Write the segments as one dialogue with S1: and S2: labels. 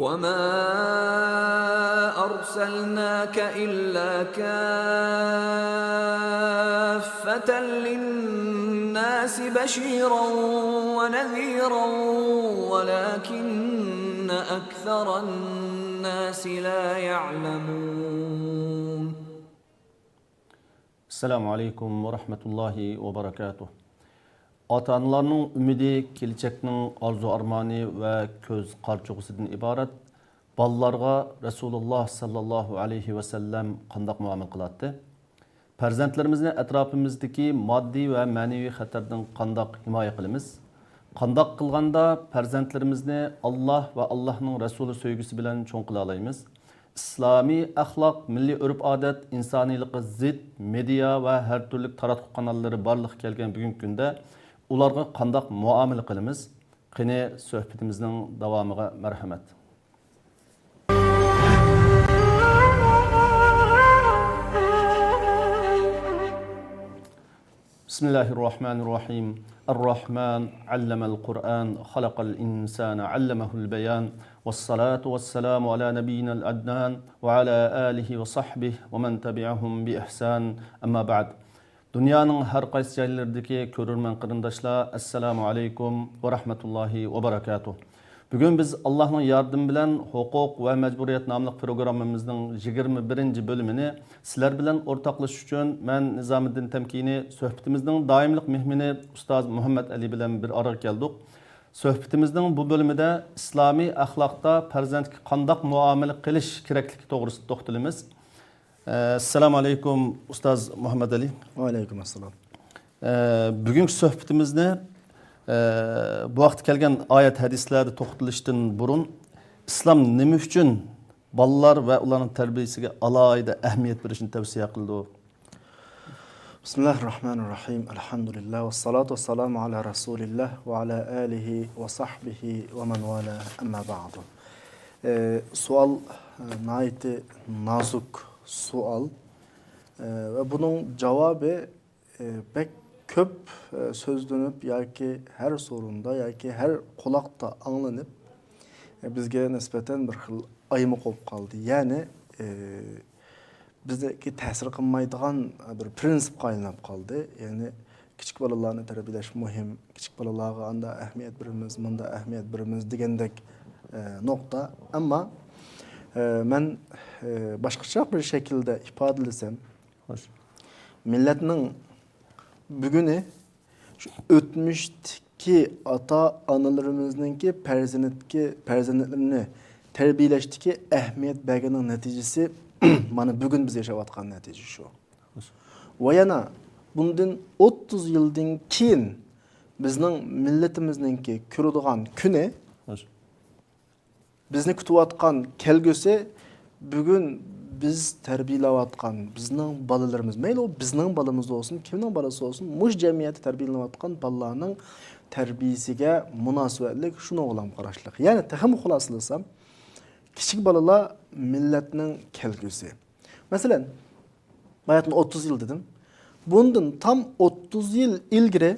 S1: وَمَا أَرْسَلْنَاكَ إِلَّا كَافَّةً لِلنَّاسِ بَشِيرًا وَنَذِيرًا وَلَكِنَّ أَكْثَرَ النَّاسِ لَا يَعْلَمُونَ.
S2: Assalamu alaikum wa rahmatullahi wa barakatuh. Ota-analarning umidi, keləcəkning arzu-armani və көз qarçuğusidan ibarat. Ballarga Rasulullah sallallahu alayhi və səlləm qandaq muamele qılatdı? Farzandlarimizni ətrafımızdakı maddi və mənəvi xətardan qandaq himoya qılımız? Qandaq qılğanda farzandlarimizni Allah və Allahның Rasulu söygüsü bilan çoğ qıla alayımız? İslami əxlaq, milli örf-adət, insanilikə zid, media və hər türlü taratquq kanalları barlıq gələn bugünkü gündə ularga qandaq muamele qılımız? Qini söhbətimizin davamıga mərhəmət. Bismillahirrahmanirrahim. Ar-Rahman allama'l Qur'an, khalaqal insana, allamahul bayan. Vessalatu vesselamu ala nabiyyinal adnan ve ala alihi ve sahbihi ve men tabi'ahum bi ihsan. Amma ba'd. Dünyanın her qaysı yerlerdeki körürmen qırındaşlar, assalamu alaikum ve rahmetullahi ve barakatuh. Bugün biz Allah'ın yardım bilen hukuk ve mecburiyet namlıq programımızın 21. bölümünü sizler bilen ortaklaşış üçün ben Nizamiddin Temkini söhbetimizin daimlik mihmini Ustaz Muhammed Ali bilen bir araya geldik. Söhbetimizin bu bölümünde İslami ahlakta farzandga qandaq muamele qilish kerakligi to'g'risida to'xtalamiz. Assalamu alaikum Ustaz Muhammed Ali.
S3: Wa alaikum assalam.
S2: Bugünkü söhbetimizni bu vaqt kelgan oyat hadislarda to'xtalishdan burun islom nima uchun bolalar va ularning tarbiyasiga alohida ahamiyat berishni tavsiya qildi?
S3: Bismillahirrahmanirrahim. Elhamdülillah ve salatu vesselamu ala Rasulillah ve ala alihi ve sahbihi ve men vala amma ba'du. Sual naiti nazuk sual ve bunun cevabı pek köp sözlönüp yoki her sorunda yoki her kulakta anlanıp bizge nispeten bir xil ayımı qo'yib qoldi. Ya'ni bizdeki ta'sir qilmaydigan bir prinsip qaylanib qoldi. Ya'ni kichik bolalarni tarbiyalash muhim, kichik bolalarga anda ahamiyat beramiz, bunda ahamiyat beramiz degandek nokta. Ama men başqacha bir şekilde ifadelasam, milletning bugünü şu ötmüşteki ata-analarımızdaki perzendetlerini terbiyeleştiki ehmiyet belgenin neticesi mana bugün biz yaşavatkan netice şu. Ve yana bundan 30 yıldan keyin bizning milletimizningki ko'radigan kuni bizni kutayotgan kelgusi bugün biz terbiyelayotgan bizning bolalarimiz, mayli o bizning balamiz olsun, kimning balasi olsun, mush jamiyatda terbiyelayotgan bolalarning tarbiyasiga munosabatlik shuni olam qarashlik. Ya'ni tahim xulosalasam, kichik bolalar millatning kelgusi. Masalan, bayatni 30 yil dedim. Bundan tam 30 yil ilgari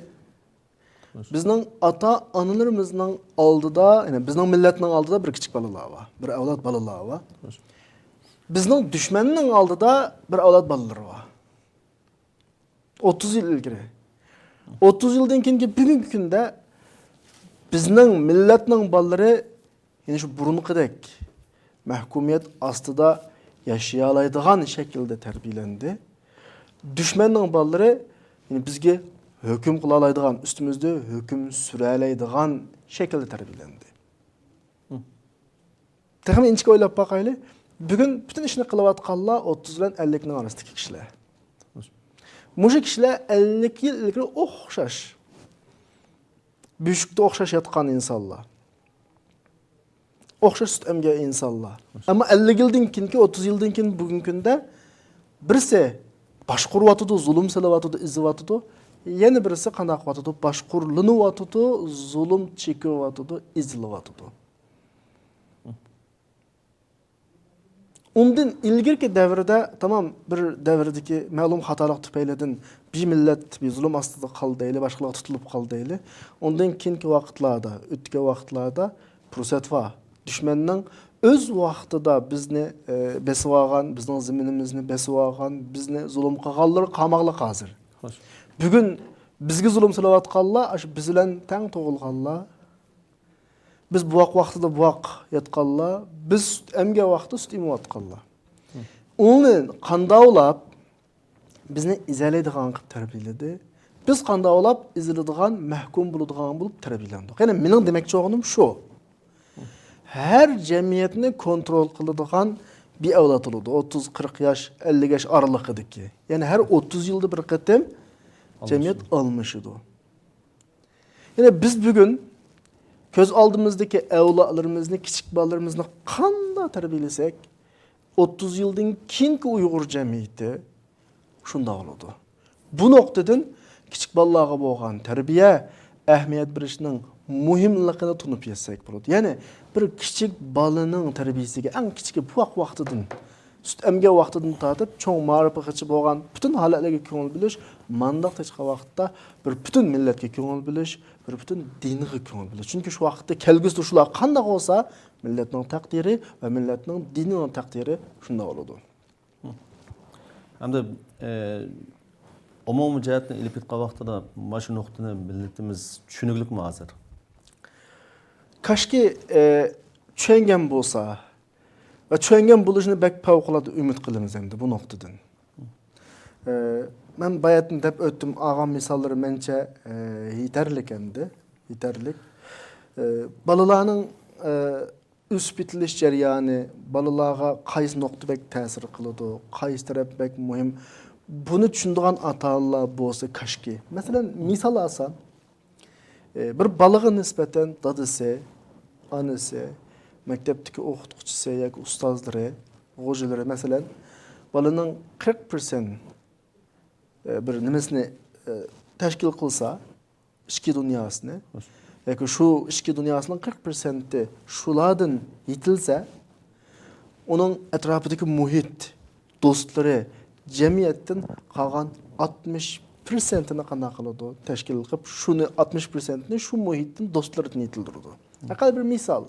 S3: bizning ata-onalarimizning oldida, ya'ni bizning millatning oldida bir kichik bolalar bor, bir avlod bolalar bor. Bizning düşmanning oldida bir avlod bolalar bor. 30 yil ilgari. 30 yildan keyingi bugungi kunda bizning millatning bolalari ya'ni shu burunqidek mahkumiyat ostida yaşaya oladigan shaklda tarbiyalandi. Düşmanning bolalari ya'ni bizga hukm qila oladigan, ustimizda hukm sura oladigan shaklda tarbiyalandi. Texmi inchga o'ylab boqaylik. Bugün bütün işini kılavatkanlar 30 ile 50'nin arasındaki kişiler. Muşu kişiler 50 yıl ilgili okşaş. Büyüşükte okşaş yatkan insanlar. Okşaş süt emge insanlar. Ama 50 yıldan ki 30 yıldan ki bugünkünde birisi başkuruvatıdı, zulüm selavatıdı, izvatıdı. Yeni birisi kanakvatıdı, başkurulunuvatıdı, zulüm çekivatıdı, izlivatıdı. Ondan ilgirki devrede tamam bir devredeki ma'lum hatalık tüpeyledin bir millet bir zulüm astida qaldı elə, başqalar tutulub qaldı elə. Ondan keyinki vaqtlarda, ötken vaqtlarda fürsət var. Düşməndən öz vaqtida bizni besib alğan, bizning ziminimizni besib alğan, bizni zulüm qilganlar qamaqlı hazır.
S2: Xoş.
S3: Bugün bizga zulüm silayotganlar, aş biz bilan teng tug'ilganlar. Biz bu vaqtida bu vaq yatqanlar, biz emge vaqtida sut imayotganlar. Onu qandavlab bizni izalaydigan qilib tarbiyaladi. Biz qandavlab izilaydigan, mahkum bo'ladigan bo'lib tarbiyalandik. Ya'ni mening demoqchi bo'lganim shu. Her cemiyetini kontrol qiladigan bir avlod bo'ladi. 30-40 yosh, 50 yosh oralig'idagi. Ya'ni her 30 yılda bir qatim cemiyet almışıdı. Yani biz bugün göz aldığımızdaki evlatlarımızı, küçük balalarımızı qanday tarbiyalasak, 30 yıldan keyingi Uyghur cemiyeti şunda oldu. Bu noktadan küçük balalarga bo'lgan tarbiya ahamiyat berishning muhimligini tunib yetsak bo'ladi. Ya'ni bir kichik balaning tarbiyasiga eng kichik bu vaqtidan süt emge vaqtidan tatib cho'ng ma'rifatgacha bo'lgan bütün holatlarga ko'ngil bilish, mandaq tashqi vaqtda bir bütün millatga ko'ngil bilish, bir bütün dinga ko'ngil bilish. Chunki shu vaqtda kelgusida shular qanday bo'lsa, millatning taqdiri va millatning dinining taqdiri shunday bo'ladi.
S2: Hamda umumiy jihatdan ilib ketgan vaqtida mana shu nuqtani millatimiz tushuniglikmi hozir?
S3: Kaşki tushungan bo'lsa ve tushungan bo'lishini bek favqulodda umid qilamiz endi bu noktadan. Ben bayatını deb öttüm, ağam misalları mençe yeterlik endi, yeterlik. Balalarning üst bitilish jarayoni, balalarga qaysi nokta bek ta'sir qiladi, qaysi taraf bek muhim. Bunu tushunadigan ata-onalar bo'lsa kaşki. Masalan, misal alsan, bir balaga nisbatan dadasi, anasi, maktabdagi o'qituvchisi yoki ustozlari, hocaları masalan, balaning 40% bir nimasini tashkil qilsa, ichki dunyosini, yoki shu ichki dunyosining 40%i shulardan yetilsa, uning atrofidagi muhit, do'stlari, jamiyatdan qolgan 60%ni qanday qiladi? Tashkil qilib, shuni 60%ni shu muhitdan do'stlaridan yetildiradi. Aqal bir misol.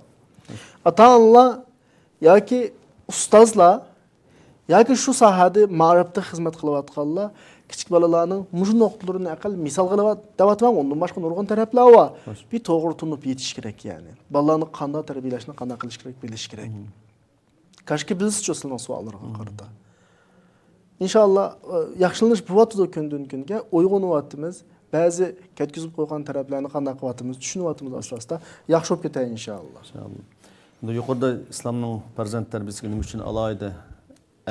S3: Ata-onalar yoki ustozlar yoki shu sohada ma'rifatda xizmat qilayotganlar kichik balalarning mush nuqtalarini aqal misol qilib davatman, undan boshqa nurg'un taraflar bor. Bir to'g'ri tunib yetish kerak yani. Balalarni qanday tarbiyalashni, qanday qilish kerak, bilish kerak. Kaşki biz cho'silgan savollarga qarata. İnşallah yaxshilanish bo'lyapti kundan kunga, uyg'onyapmiz. Ba'zi ketkizib qo'ygan taraflarni qanday qilyapmiz, tushunyapmiz asosida yaxshi bo'lib ketadi inshaalloh.
S2: İnşallah. Bunda yuqorida islomning farzand tarbiyasiga nima uchun alohida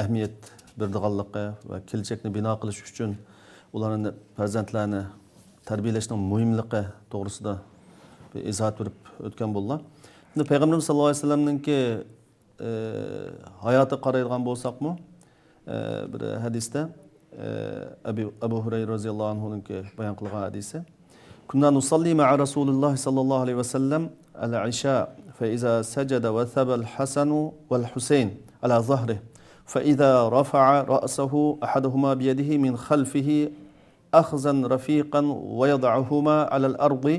S2: ahamiyat berdiganligi va kelajakni bino qilish uchun ularni farzandlarni tarbiyalashning muhimligi to'g'risida bir izoh berib o'tgan bo'ldilar. Endi Payg'ambarimiz sollallohu alayhi vasallamninki hayoti qaraydigan bo'lsaqmi, bir hadisda Abu Hurayra roziyallohu anhu'nunki bayon qilgan hadisi. Kunna nusalli ma'a Rasululloh sallallohu alayhi vasallam al-isha fa iza sajada wa thaba al-Hasan wal-Husayn ala zahrihi fa iza rafa'a ra'sahu ahaduhuma bi yadihi min khalfihi akhzan rafiqan wa yad'uhuma ala al-ardi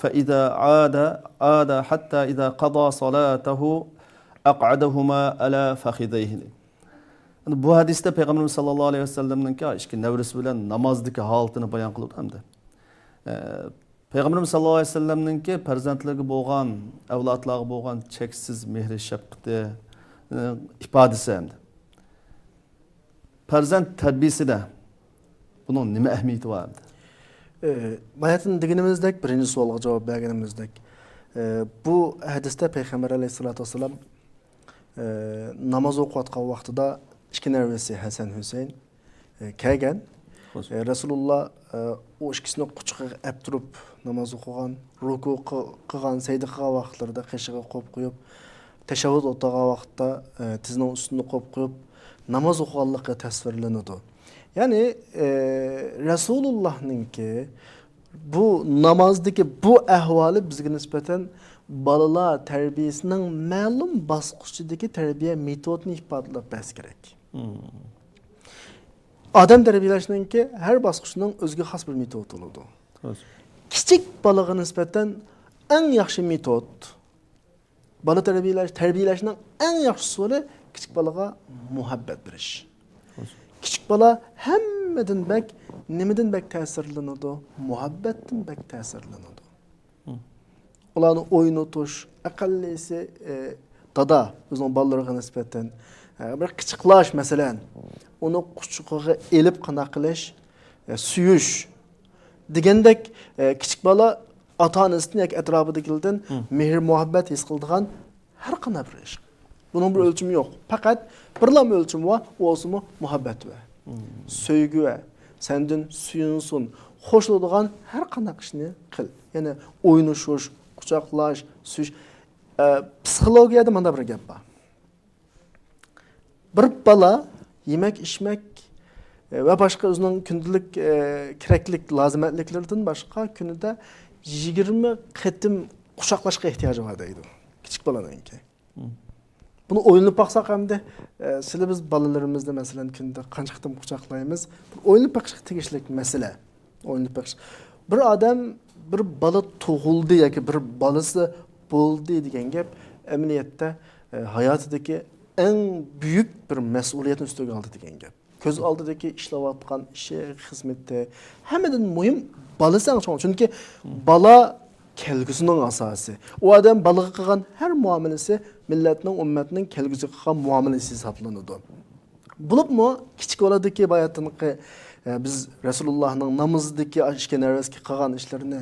S2: fa iza 'ada hatta iza qada salatahu aq'adahuma ala fakhidayhi. Bu hadisde Peygamberimiz sallallahu aleyhi ve sellem'nin ki işte nevresi bilen namazdaki halatını bayan kıldı hem de. Peygamberimiz sallallahu aleyhi ve sellem'nin ki perzentleri boğan, evlatları boğan çeksiz mehri şefkati ifadesi hem de. Perzent terbiyesi de bunun nime ehmiyeti var hem de.
S3: Bayatın diginimizdek birinci sualga cevap bergenimizdek. Bu hadiste Peygamber aleyhissalatu vesselam namaz okuyatkan vaxtida İki nervesi Hasan Hüseyin kelgen. Resulullah o ikisini quchuqiga ap turib namoz o'qigan, ruku qilgan, sajda qilgan vaqtlarda qishig'i qo'yib qo'yib, tashahhud o'tirgan vaqtda tizning ustini qo'yib qo'yib namoz o'qiganligi tasvirlanadi. Ya'ni Resulullah'ninki bu namozdagi bu ahvoli bizga nisbatan balalar tarbiyasining ma'lum bosqichidagi tarbiya metodini ifodalab bas kerak. Odam tarbiyalashninki har bosqichining o'ziga xos bir metodi bo'ladi. Kichik bolaga nisbatan eng yaxshi metod bola tarbiyalashning eng yaxshi usuli kichik bolaga muhabbat berish. Kichik bola hammadan bak nimadan bak ta'sirlanadi? Muhabbatdan bak ta'sirlanadi. Ularni o'ynatish, aqallisi dada o'zining bolalariga nisbatan bir qichiqlash masalan, uni quchog'iga elib qana qilish, suyish degandek kichik bola ota-onasining yoki atrofidagilardan mehr muhabbat his qiladigan har qanday bir ish. Buning bir o'lchami yo'q. Faqat birlama o'lchami bor, u o'simi muhabbat va sevgi va sendan suyunsun, xo'shlanadigan har qanday ishni qil. Ya'ni o'ynashish, quchoqlash, suyish. Psixologiyada mana bir gap bor. Bir bola yemek, içmek ve başka o'zining kundalik keraklik, lazimatliklaridan boshqa kunida 20 qatim quchoqlashga ehtiyoji bor deydi. Kichik bolaninki. Buni o'ylanib baqsaq hamda sizlar biz bolalarimizni masalan kunda qancha qatim quchoqlaymiz? O'ylanib baqishga tegishli masala. O'ylanib baqish. Bir odam bir bola tug'ildi yoki bir bolasi bo'ldi degan gap amaliyotda hayotidagi eng büyük bir mas'uliyatni üstüge aldı degan gap. Ko'z oldidagi ishlayotgan ishi, xizmati hammadan muhim bolasi eng chunki bola kelgusining asosi. U odam bolaga qilgan har muomalasi millatning, ummatning kelgusiga qilgan muomalasi hisoblanadi. Bo'libmi kichik boladagi bayatınki biz Rasulullahning namozdagi ishga narvasga qilgan ishlarini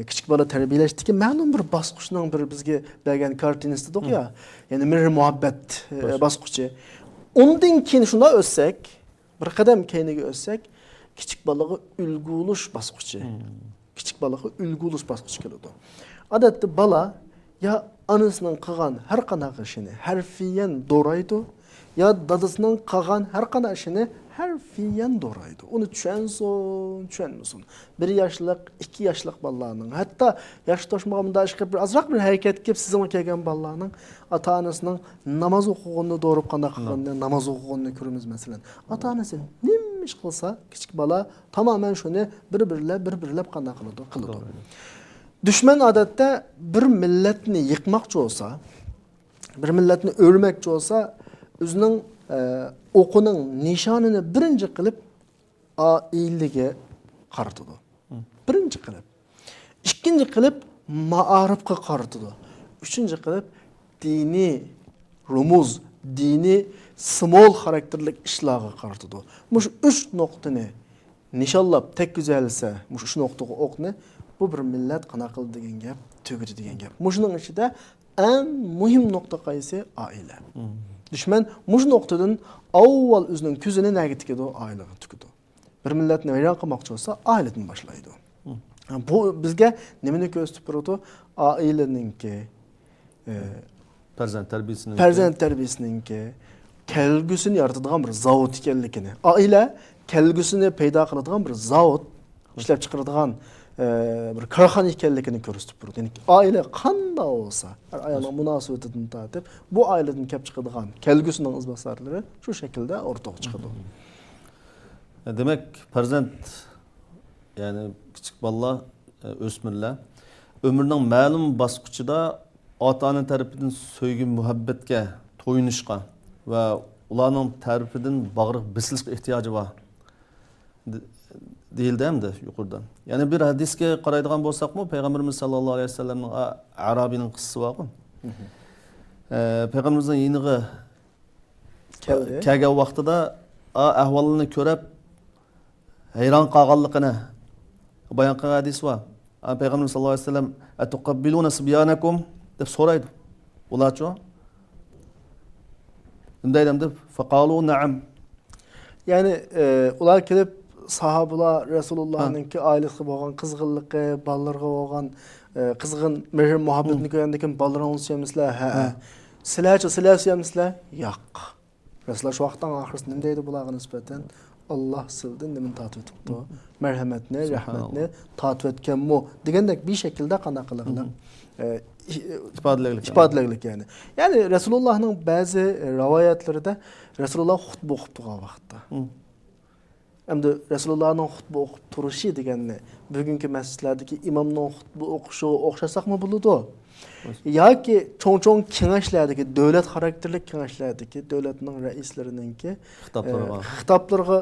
S3: kichik bola tarbiyalashdiki ma'lum bir bosqichning bir bizga bergan kartinasi dedik ya. Ya'ni mehr muhabbat bosqichi. Undan keyin shunda o'tsak, bir qadam keyiniga o'tsak, kichik bolaga ulgu bo'lish bosqichi. Kichik bolaga ulgu bo'lish bosqichi keladi. Odatda bola ya onasining qilgan har qanday ishini harfiyan do'raydi, ya dadasining qilgan har qanday ishini harfiyan doğraydı. Onu tushunsin. 1 yaşlıq, 2 yaşlıq balalarning, hatta yaş toshmog'imda bir azroq bir harakat kelib sizga kelgan balalarning ota-onasining namoz o'qiganini doğrib qanday qilganini, namoz o'qiganini ko'ramiz masalan. Ota-onasi nima ish qilsa, kichik bola tamoman shuni bir-birlab qanday qiladi. Dushman odatda bir millatni yiqmoqchi bo'lsa, bir millatni o'lmoqchi bo'lsa, o'zining o'qining nishonini birinchi qilib oilaga qaratadi. Birinchi qilib. Ikkinchi qilib ma'arifga qaratadi. Uchinchi qilib diniy rumuz, diniy simol xarakterli ishlarga qaratadi. Mush 3 nuqtani nishonlab tekizalsa, mush 3 nuqtaga o'qni bu bir millat qana qildi degan gap, tugidi degan gap. Mushning ichida eng muhim nuqta qaysi? Oila. Düşman muş noktadan avval o'zining ko'zini nega tikadi? Ailaga tikadi. Bir millatni vayron qilmoqchi bo'lsa, ailadan boshlaydi. Bu bizga nimani ko'rsatib turadi? Ailaninki farzand tarbiyasininki kelgusini yaratadigan bir zavod ekanligini. Aila kelgusini paydo qiladigan bir zavod, ishlab chiqaradigan bir korxona ekanligini ko'rsatib turadi. Ya'ni oila qanday bo'lsa, har ayolning munosabatidan tortib, bu oiladan kelib chiqadigan kelgusining izbosarlari shu shaklda o'rtaga chiqadi.
S2: Demak, farzand, ya'ni kichik bolalar, o'smirlar umrining ma'lum bosqichida ota-ona tarafidan sevgi, muhabbatga to'yinishga va ularning tarafidan bag'riq bisilishga ehtiyoji bor. Deyildi hamda yuqoridan. Yani bir hadisga qaraydigan bo'lsaqmi, Payg'ambarimiz sallallohu alayhi vasallamning Arabiyning qissasi bor-ku. Payg'ambarimizning yeniga kelgan vaqtida ahvolini ko'rib hayron qolganligini bayon qilgan hadis bor. Payg'ambarimiz sallallohu alayhi vasallam atuqabbiluna sibyanakum deb so'raydi. Ularchi bunday deb faqalu na'am.
S3: Yani ular kelib sahabalar Resulullah'nınki ailesi bo'lgan qizg'inligi, bolalarga bo'lgan qizg'in mehr muhabbatni ko'rgandan bolalarni o'siyamizlar. Ha. Sizlarchi sizlar yo'q. Rasululloh shu vaqtdan oxirisi nima deydi bularga nisbatan? Alloh sizdan nima tatib etibdi? Marhamatni, rahmatni tatib etganmi? Degandek bir shaklda qanday qiladilar? ifodalaylik yani. Yani Resulullah'ning ba'zi rivoyatlarida Rasululloh xutba o'qib turgan vaqtda Endi Resulullah'ның xutba o'qib turishi deganni bugungi masjidlardagi imomning xutba o'qishi o'xshasaqmi bo'ladi? Yoki cho'ng-cho'ng kengashlardagi davlat xarakterli kengashlardagi davlatning raislarininki xitoblarga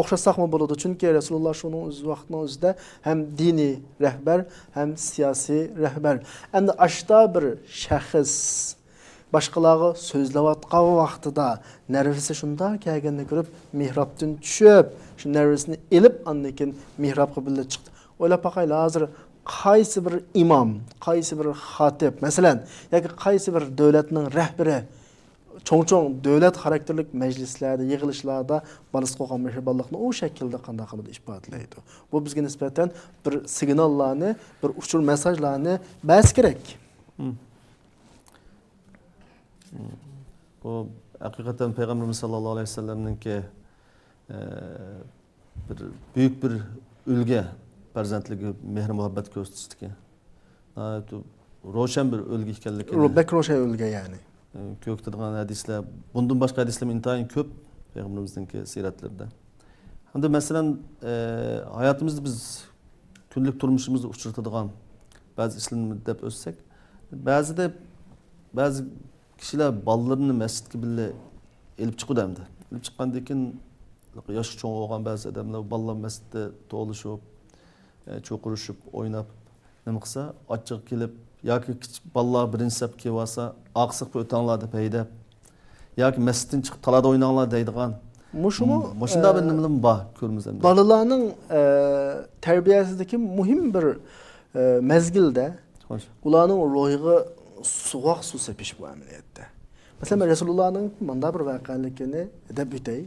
S3: o'xshasaqmi bo'ladi? Chunki Rasululloh shuning o'z vaqtining o'zida ham diniy rahbar, ham siyosiy rahbar. Endi ashta bir shaxs boshqalarga so'zlayotgan vaqtida nervisi shunda kelganini ko'rib, mihrobdan tushib, shu nervisini elib, andan keyin mihrobga birga chiqdi. O'ylab boqayli, hozir qaysi bir imom, qaysi bir xatib, masalan, yoki qaysi bir davlatning rahbari cho'ng-cho'ng davlat xarakterli majlislarda, yig'ilishlarda balisi qo'ygan mehribonlikni o shaklda qanday qilib ifodalaydi. Bu bizga nisbatan bir signallarni, bir uchur mesajlarni bas kerak.
S2: Bu hakikaten Peygamberimiz sallallahu aleyhi ve sellem'ninki bir büyük bir ülge farzandligi mehr muhabbet ko'rsatdiki. Ro'shan bir o'lgi ekanligini.
S3: Bek ro'shan o'lgi ya'ni.
S2: Ko'ktirgan hadislar, bundan boshqa hadislar intayin ko'p Peygamberimizningki siratlarida. Hamda masalan hayotimizda biz kunlik turmushimizda uchratadigan ba'zi ishlarni deb o'tsak, ba'zi kishilar ballarını masjidga birga elib chiqadi hamda. Elib chiqqandan keyin yoshi cho'ng bo'lgan ba'zi odamlar ballar masjidda to'lishib, cho'qirishib, o'ynab, nima qilsa, ochiq kelib yoki kichik ballar birinchi safga kelib olsa, oqsiq o'tanglar deb haydab, yoki masjiddan chiqib talada o'ynanglar deydigan. Mushunda bir nimalar bor ko'ramiz hamda.
S3: Balalarning tarbiyasidagi muhim bir mezgilda ularning ro'yiga soğuk su sepiş bu ameliyatda. Mesela Resulullah'ın manda bir vakalikini edep ütey.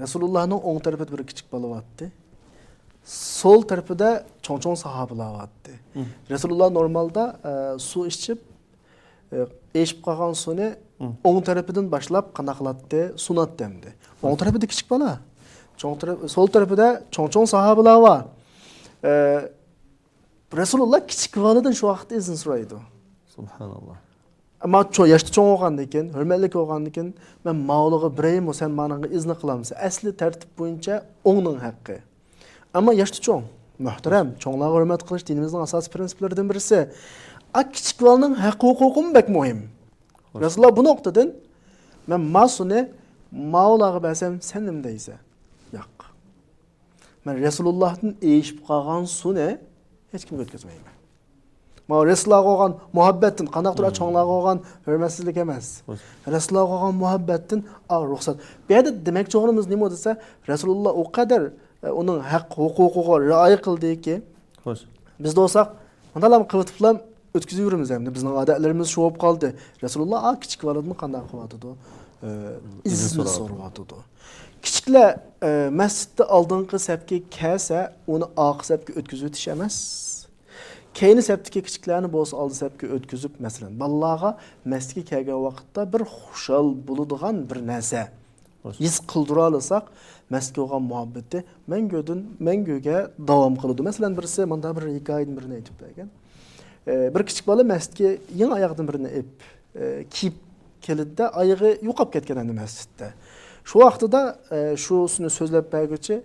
S3: Resulullah'ın on tarafı bir küçük balı vardı. Sol tarafı da çoğun sahabeler vardı. Resulullah normalde su içip eşip kalkan suyunu on tarafından başlayıp kanaklattı, sunat demdi. On tarafı da küçük bala. Sol tarafı da çoğun sahabeler var. Resulullah kichik validan shu vaqtda izin so'raydi.
S2: Subhanallah.
S3: Ammo yoshda cho'ng bo'lgandan keyin, hurmatli bo'lgandan keyin, men mavluga birayim, sen menga izn qilamsan. Asli tartib bo'yicha o'ngning haqqi. Ammo yoshda cho'ng, muhtaram, cho'nglarga hurmat qilish dinimizning asosiy prinsiplaridan birisi. Kichik valining haqqi-huquqi bek muhim. Rasululloh bu nuqtadan men mas'ulni mavluga bersam, sen nima deysan? Yo'q. Men Rasulullahdan eshib qolgan suni hech kimga o'tkazmayman. Mana Rasulullohga bo'lgan muhabbatdan, qanaqadir cho'nglarga bo'lgan hurmatsizlik emas. Rasulullohga bo'lgan muhabbatdan ruxsat. Bu yerda demoqchi o'g'limiz nima desa, Rasululloh o qadar uning haq-huquqiga rioya qildiki, xo'sh. Biz bo'lsak, bundalam qilib o'tkazib yuramiz hamda bizning odatlarimiz shu bo'lib qoldi. Rasululloh kichik validan qanday qilyotdi? İzni so'rayotdi. Kichiklar masjidda oldingi safga kelsa, uni oxirgi safga o'tkazib o'tish emas. Keyingi safdagi kichiklarni bo'lsa oldi safga o'tkazib, masalan, bolalarga masjidga kelgan vaqtda bir xushal bo'ladigan bir narsa his qildira olsak, masjidga bo'lgan muhabbati manguga davom qiladi. Masalan, birisi menda bir hikoyadan birini aytib bergan. Bir kichik bola masjidga yangi oyoqdan birini kiyib keldi, oyog'i yo'qolib ketgan endi masjidda. Şu vaqtida shusini so'zlab berguchi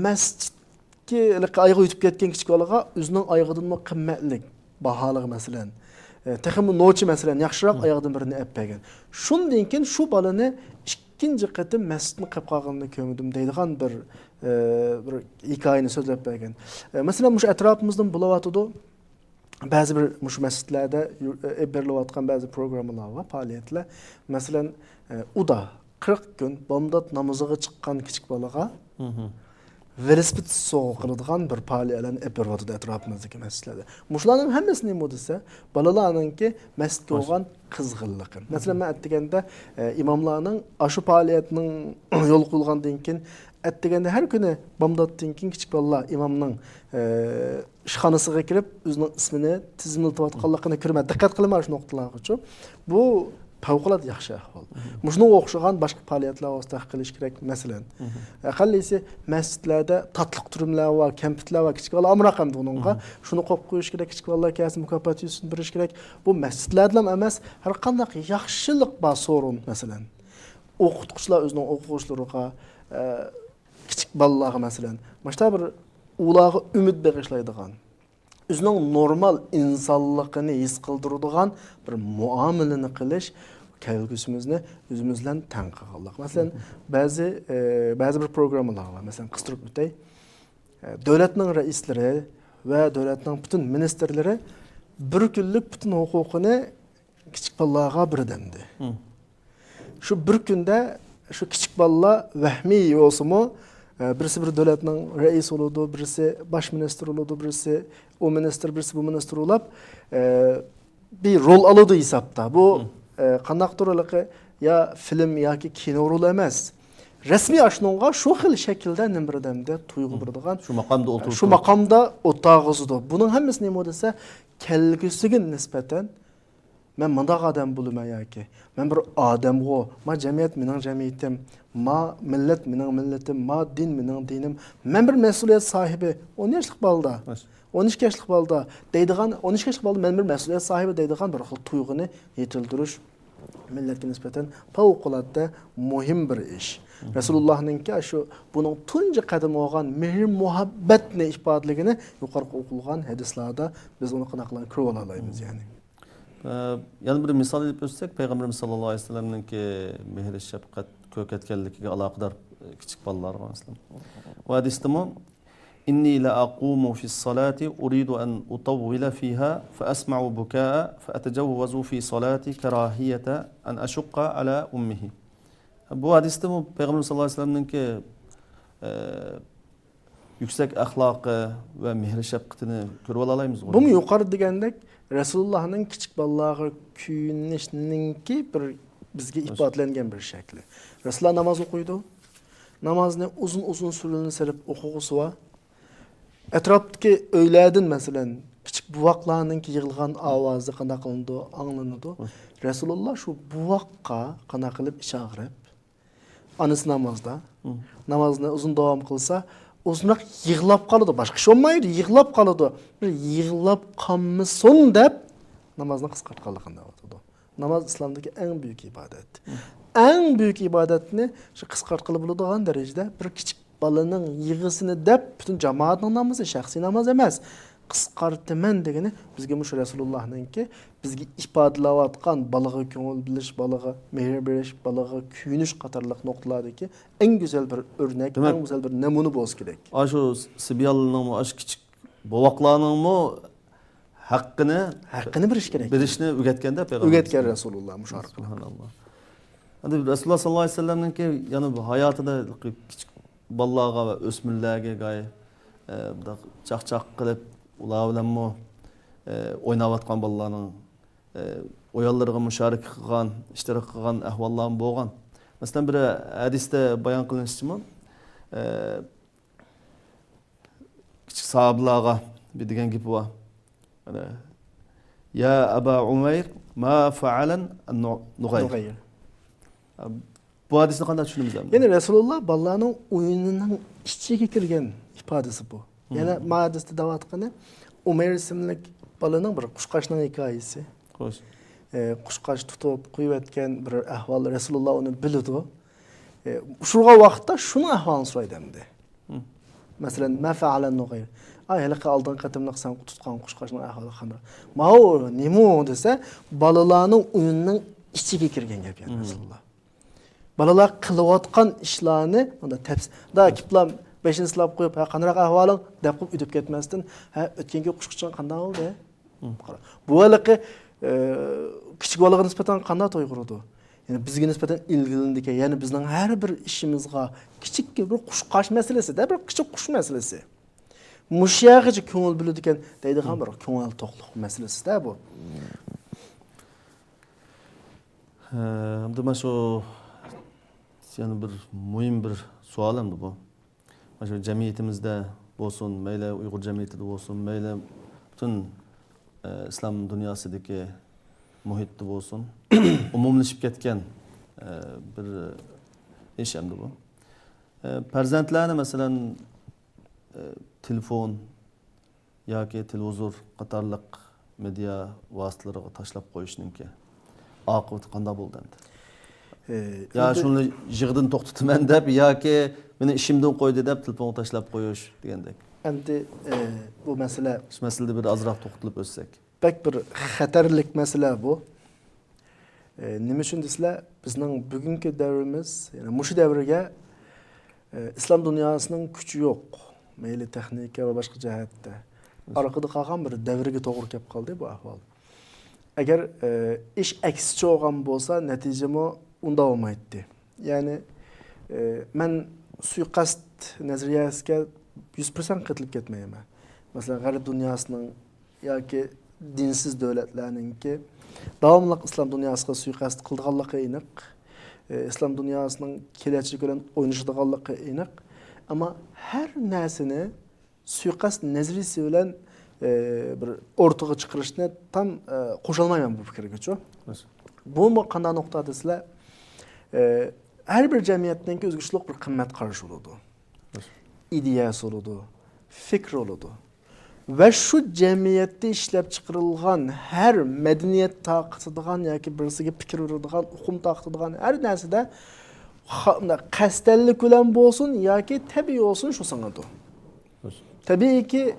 S3: masjidga oyog'i yutib ketgan kichik bolaga o'zining oyog'idan qimmatli baholiq masalan, texmi nochi masalan yaxshiroq oyog'idan birini olib bergan. Shundan keyin shu bolani ikkinchi qatim masjidni qilib qolganini ko'rdim deydigan bir hikoyani so'zlab bergan. Masalan, mush atrofimizdan bo'layotdi. Ba'zi bir mush masjidlarda berilayotgan ba'zi programmalar va faoliyatlar. Masalan, uda 40 gün bomdod namoziga chiqqan kichik bolaga velosiped sovg'a qiladigan bir faoliyatlarni beradi atrofimizdagi masjidlarda. Mushlarning hammasi nima desa, bolalarninki masjidga bo'lgan qizg'inligi. Masalan, men aytganda imomlarning shu faoliyatning yo'l qo'yilgandan keyin aytganda har kuni bomdoddan keyin kichik bolalar imomning ishxonasiga kirib o'zining ismini tizimlatayotganligini ko'rib diqqat qilaman shu nuqtalarga. Bu favqulodda yaxshi ahvol. Shunga o'xshagan boshqa faoliyatlar vosita qilish kerak. Masalan, aqallisi masjidlarda tatliq turumlar va kompyuterlar va kichik bolalar amroq hamda uningga shuni qo'yib qo'yish kerak, kichik bolalar kelsa mukofot yuzini berish kerak. Bu masjidlarda emas, har qanday yaxshilik bor so'rin masalan. o'qituvchilar o'zining o'quvchilariga, kichik bolalarga masalan, mana bir ularga umid bag'ishlaydigan, o'zining normal insonligini his qildiradigan bir muomalani qilish kelgusimizni o'zimiz bilan teng qilganlik. Masalan, ba'zi bir programmalar var. Masalan, qistirib o'tay. Davlatning raislari va davlatning butun ministrlari bir kunlik butun huquqini kichik bolalarga birdamdi. Shu bir kunda shu kichik bolalar vahmiy bo'lsa-mu, birisi bir davlatning raisi bo'ladi, birisi bosh ministr bo'ladi, birisi o ministr, birisi bu ministr bo'lib, bir rol oladi hisobda. Bu qandaqdırlıqı ya film yoki kino rol emas. Rasmiy ashunga shu xil shaklda nimbirdamda tuyg'u birdigan, shu maqomda o'tag'izdi. Buning hammasi nima desa, kelgusiga nisbatan men mundaq odam bo'laman yoki men bir odamgo, ma jamiyat mening jamiyatim, ma millat mening millatim, ma din mening dinim, men bir mas'uliyat sahibi, 10 yoshlik balda. 12 yoshlik balda deydigan, 12 yoshlik balda men bir mas'uliyat sahibi deydigan bir xil tuyg'uni yetildirish millatga nisbatan favqulodda muhim bir ish. Rasulullahninki shu buning tunji qadam olgan mehr muhabbatni ifodaligini yuqorqi o'qilgan hadislarda biz uni qanaqalar ko'rib olamiz yani.
S2: Yana bir misol deb o'tsak, Payg'ambarimiz sollallohu alayhi vasallamninki mehr shafqat ko'katganligiga aloqador kichik bolalar bor masalan. Bu hadisda إني لأقوم في الصلاة أريد أن أطول فيها فأسمع بكاء فأتجوز في صلاتي كراهية أن أشق على أمه. Bu hadisde bu Peygamber sallallahu aleyhi ve sellem'ninki yüksek ahlakı ve mehri şefkatini görüp alayımız.
S3: Bu mu yukarı degandek Resulullah'ın küçük balağa kuyunishninki bir bizga ifodalangan bir shakli. Rasululloh namoz o'qiydi. Namozni uzun surlarni serib o'qig'isi va atrofdagi uylardan masalan kichik buvoqlarning yig'ilgan ovozi qanday qilindi, anglanadi. Rasululloh shu buvoqqa qanday qilib ishag'irib, onasi namozda, namozni uzun davom qilsa, uzunroq yig'lab qoladi, boshqa ish olmaydi, yig'lab qoladi. Bir yig'lab qolmasin deb namozni qisqartganligini aytadi. Namoz islomdagi eng buyuk ibodat. Eng buyuk ibodatni shu qisqartqilib bo'ladigan darajada bir kichik balaning yig'isini deb butun jamoatning namozi, shaxsiy namoz emas. Qisqartaman degani bizga mush Rasulullahninki bizga ifodalayotgan balaga ko'ngil bilish, balaga mehr berish, balaga kuyinish qatorliq nuqtalardagi eng go'zal bir o'rnak, eng go'zal bir namuna bo'lsa kerak.
S2: Shu sibyalning ash kichik bovoqlarning haqqini
S3: berish kerak.
S2: Berishni o'rgatganda payg'ambar
S3: o'rgatgan Rasululloh mush orqali.
S2: Subhanalloh. Hadi Rasululloh sallallohu alayhi vasallamninki yana bu hayotida kichik bolalarga va o'smirlarga chaqchaq qilib ular bilanmi o'ynayotgan bolalarning o'yinlariga musharik qilgan, ishtirok qilgan ahvollar bo'lgan. Masalan, bir hadisda bayon qilinishicha, kichik sahobalarga bir degan gap bor. Ya Aba Umayr, ma fa'alan an-nughayr. Bu hadisni qanday tushunamiz?
S3: Ya'ni Rasululloh bolalarning o'yinining ichiga kirgan ifodasi bu. Yana hadisda davatqani Umayr ismli bolaning bir qushqashning hikoyasi.
S2: Xo'sh.
S3: Qushqash tutib qo'yayotgan bir ahvol Rasululloh uni biladi. Shurga vaqtda shuni ahvolini so'raydi. Masalan, ma fa'alan nughayr. Haliqa oldin qatimliq san tutgan qushqashning ahvoli qanday? Mao nima desa, bolalarning o'yinining ichiga kirgan gap yani Rasululloh. Balalar qilayotgan ishlarni unda da kiplam 5-silab qo'yib, ha qanday ahvoling deb qo'yib o'tib ketmasdan, ha o'tgangi qushqachon qanday bo'ldi? Bu haliqa kichik bolaga nisbatan qanday to'yg'irdi? Yani bizga nisbatan ilgilindiki, ya'ni bizning har bir ishimizga kichik bir qushqash masalasi-da, bir kichik qush masalasi. Mushyagicha ko'ngil biladigan deydigan bir ko'ngil to'qliq masalasi-da bu.
S2: Hamda shu yani bir muhim bir savolim bu. Shu jamiyatimizda bo'lsin, mayli Uyg'ur jamiyatida bo'lsin, mayli butun islom dunyosidagi muhitda bo'lsin, umumlashib ketgan bir ish hamda bu. Farzandlarni masalan telefon yoki televizor qatorliq media vositalariga tashlab qo'yishninki oqibati qanday bo'ldi endi? Ya şunu jig'din to'xtataman deb yoki meni ishimdan qo'ydi deb telefonni tashlab qo'yish degandek.
S3: Endi bu masala
S2: Shu masalada bir azroq to'xtalib o'tsak.
S3: pek bir xatarlik masala bu. Nima uchun desizlar, bizning bugungi davrimiz, ya'ni mushu davrga islom dunyosining kuchi yo'q. Mayli texnika va boshqa jihatda. Orqada qolgan bir davrga to'g'ri kelib qoldi bu ahvol. Agar ish aksicha bo'lgan bo'lsa, natijami unda olmaydi. Ya'ni men suiqasd nazariyasiga 100% qatilib ketmayman. Masalan, g'arb dunyosining yoki dinsiz davlatlarningki davomli islom dunyosiga suiqasd qilganligi aniq. İslam dünyasının kelajagi bilan o'ynashadiganligi aniq. Ammo har narsani suiqasd nazariyasi bilan bir o'rtaga chiqarishni tam qo'shilmayman bu fikrga-ku. Bu qanday nuqta desizlar, har bir jamiyatning o'zgarishlik bir qimmat qarashi bo'ladi. İdeyasi bo'ladi, fikri bo'ladi. Ve şu cemiyette işlep çıkarılgan her medeniyet taqıtıdığan yoki birisiga fikir verildiğan, uqum taqıtıdığan her narsa da qastellik bilan bo'lsin yoki tabiiy olsun şu sanadı. Tabii ki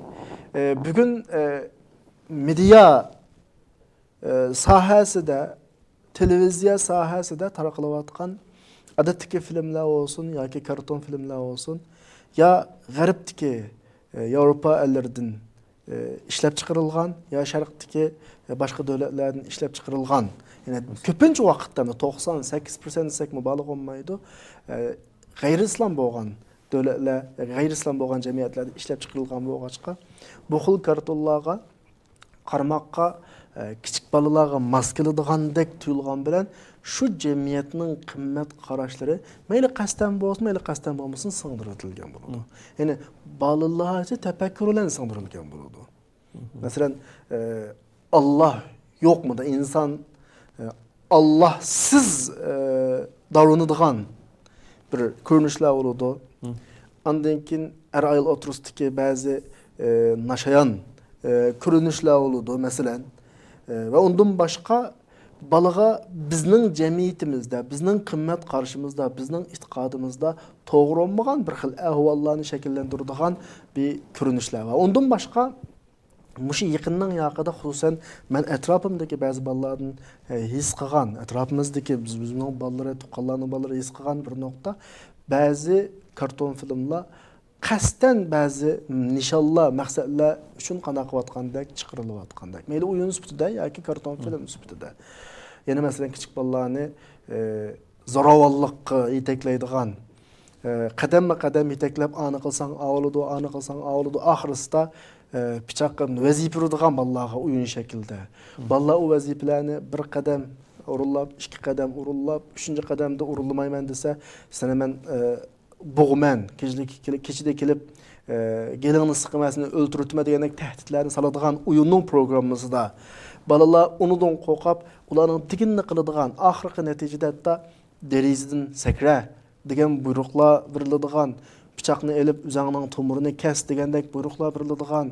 S3: bugün media sahasida, televiziya sahasida tarqalayotgan odatdagi filmlar olsun yoki karton filmlar olsun ya g'arbdagi Avrupa ellerinden işlep çıkarılgan ya Şark'taki başka devletlerden işlep çıkarılgan. Yani köpünce vakitte 98% desek mübalik olmaydı. Gayri-İslam boğan devletler, gayri-İslam boğan cemiyetlerde işlep çıkarılgan bu ağaçka. Bu xil kartollarga, qarmaqqa, kichik balalarga maskaladigandek tuyulgan bilen şu cemiyetinin qimmat qarashlari mayli qasdan bo'lsin, mayli qasdan bo'lmasin singdirilgan bo'ladi. Yani balalarcha tafakkur bilan singdirilgan bo'ladi. Masalan, Allah yo'qmi da inson Allahsiz davranadigan bir ko'rinishlar bo'ladi. Ondan keyin har ayol o'tirishdagi ba'zi nashayan ko'rinishlar bo'ladi masalan. Ve ondan başka balaga bizning cemiyetimizde, bizning qimmat qarashimizda, bizning itiqadımızda to'g'ri olmagan bir xil ahvollarni shakllantiradigan bir ko'rinishlar va ondan başka mushu yaqinning yaqida xususan men atrofimdagi ba'zi bolalardan his qilgan, atrofimizdagi bizning bolalar, tuqqanlarning bolalari his qilgan bir nuqta, ba'zi karton filmlar qasdan ba'zi nishonlar, maqsadlar uchun qanday qilayotgandek chiqarilayotgandek. Mayli o'yin sifatida yoki karton film sifatida. Yana masalan kichik bolalarni zo'ravonlikqa yetaklaydigan, qadamma-qadam yetaklab ani qilsang avladu, oxirisida pichoqqa vazifa uradigan bolalarga o'yin shaklida. Bolalar u vazifalarni bir qadam urullab, ikki qadam urullab, uchinchi qadamda urilmayman desa, sana men bo'g'man, kechida kelib gelingni siqmasini o'ltirtma degandek tahdidlarni soladigan o'yinning programmasida balalar unidan qo'rqib, ularning tiginni qiladigan, oxirgi natijada hatto derizidan sakra degan buyruqlar beriladigan, pichoqni elib o'zingning tomirini kes degandek buyruqlar beriladigan,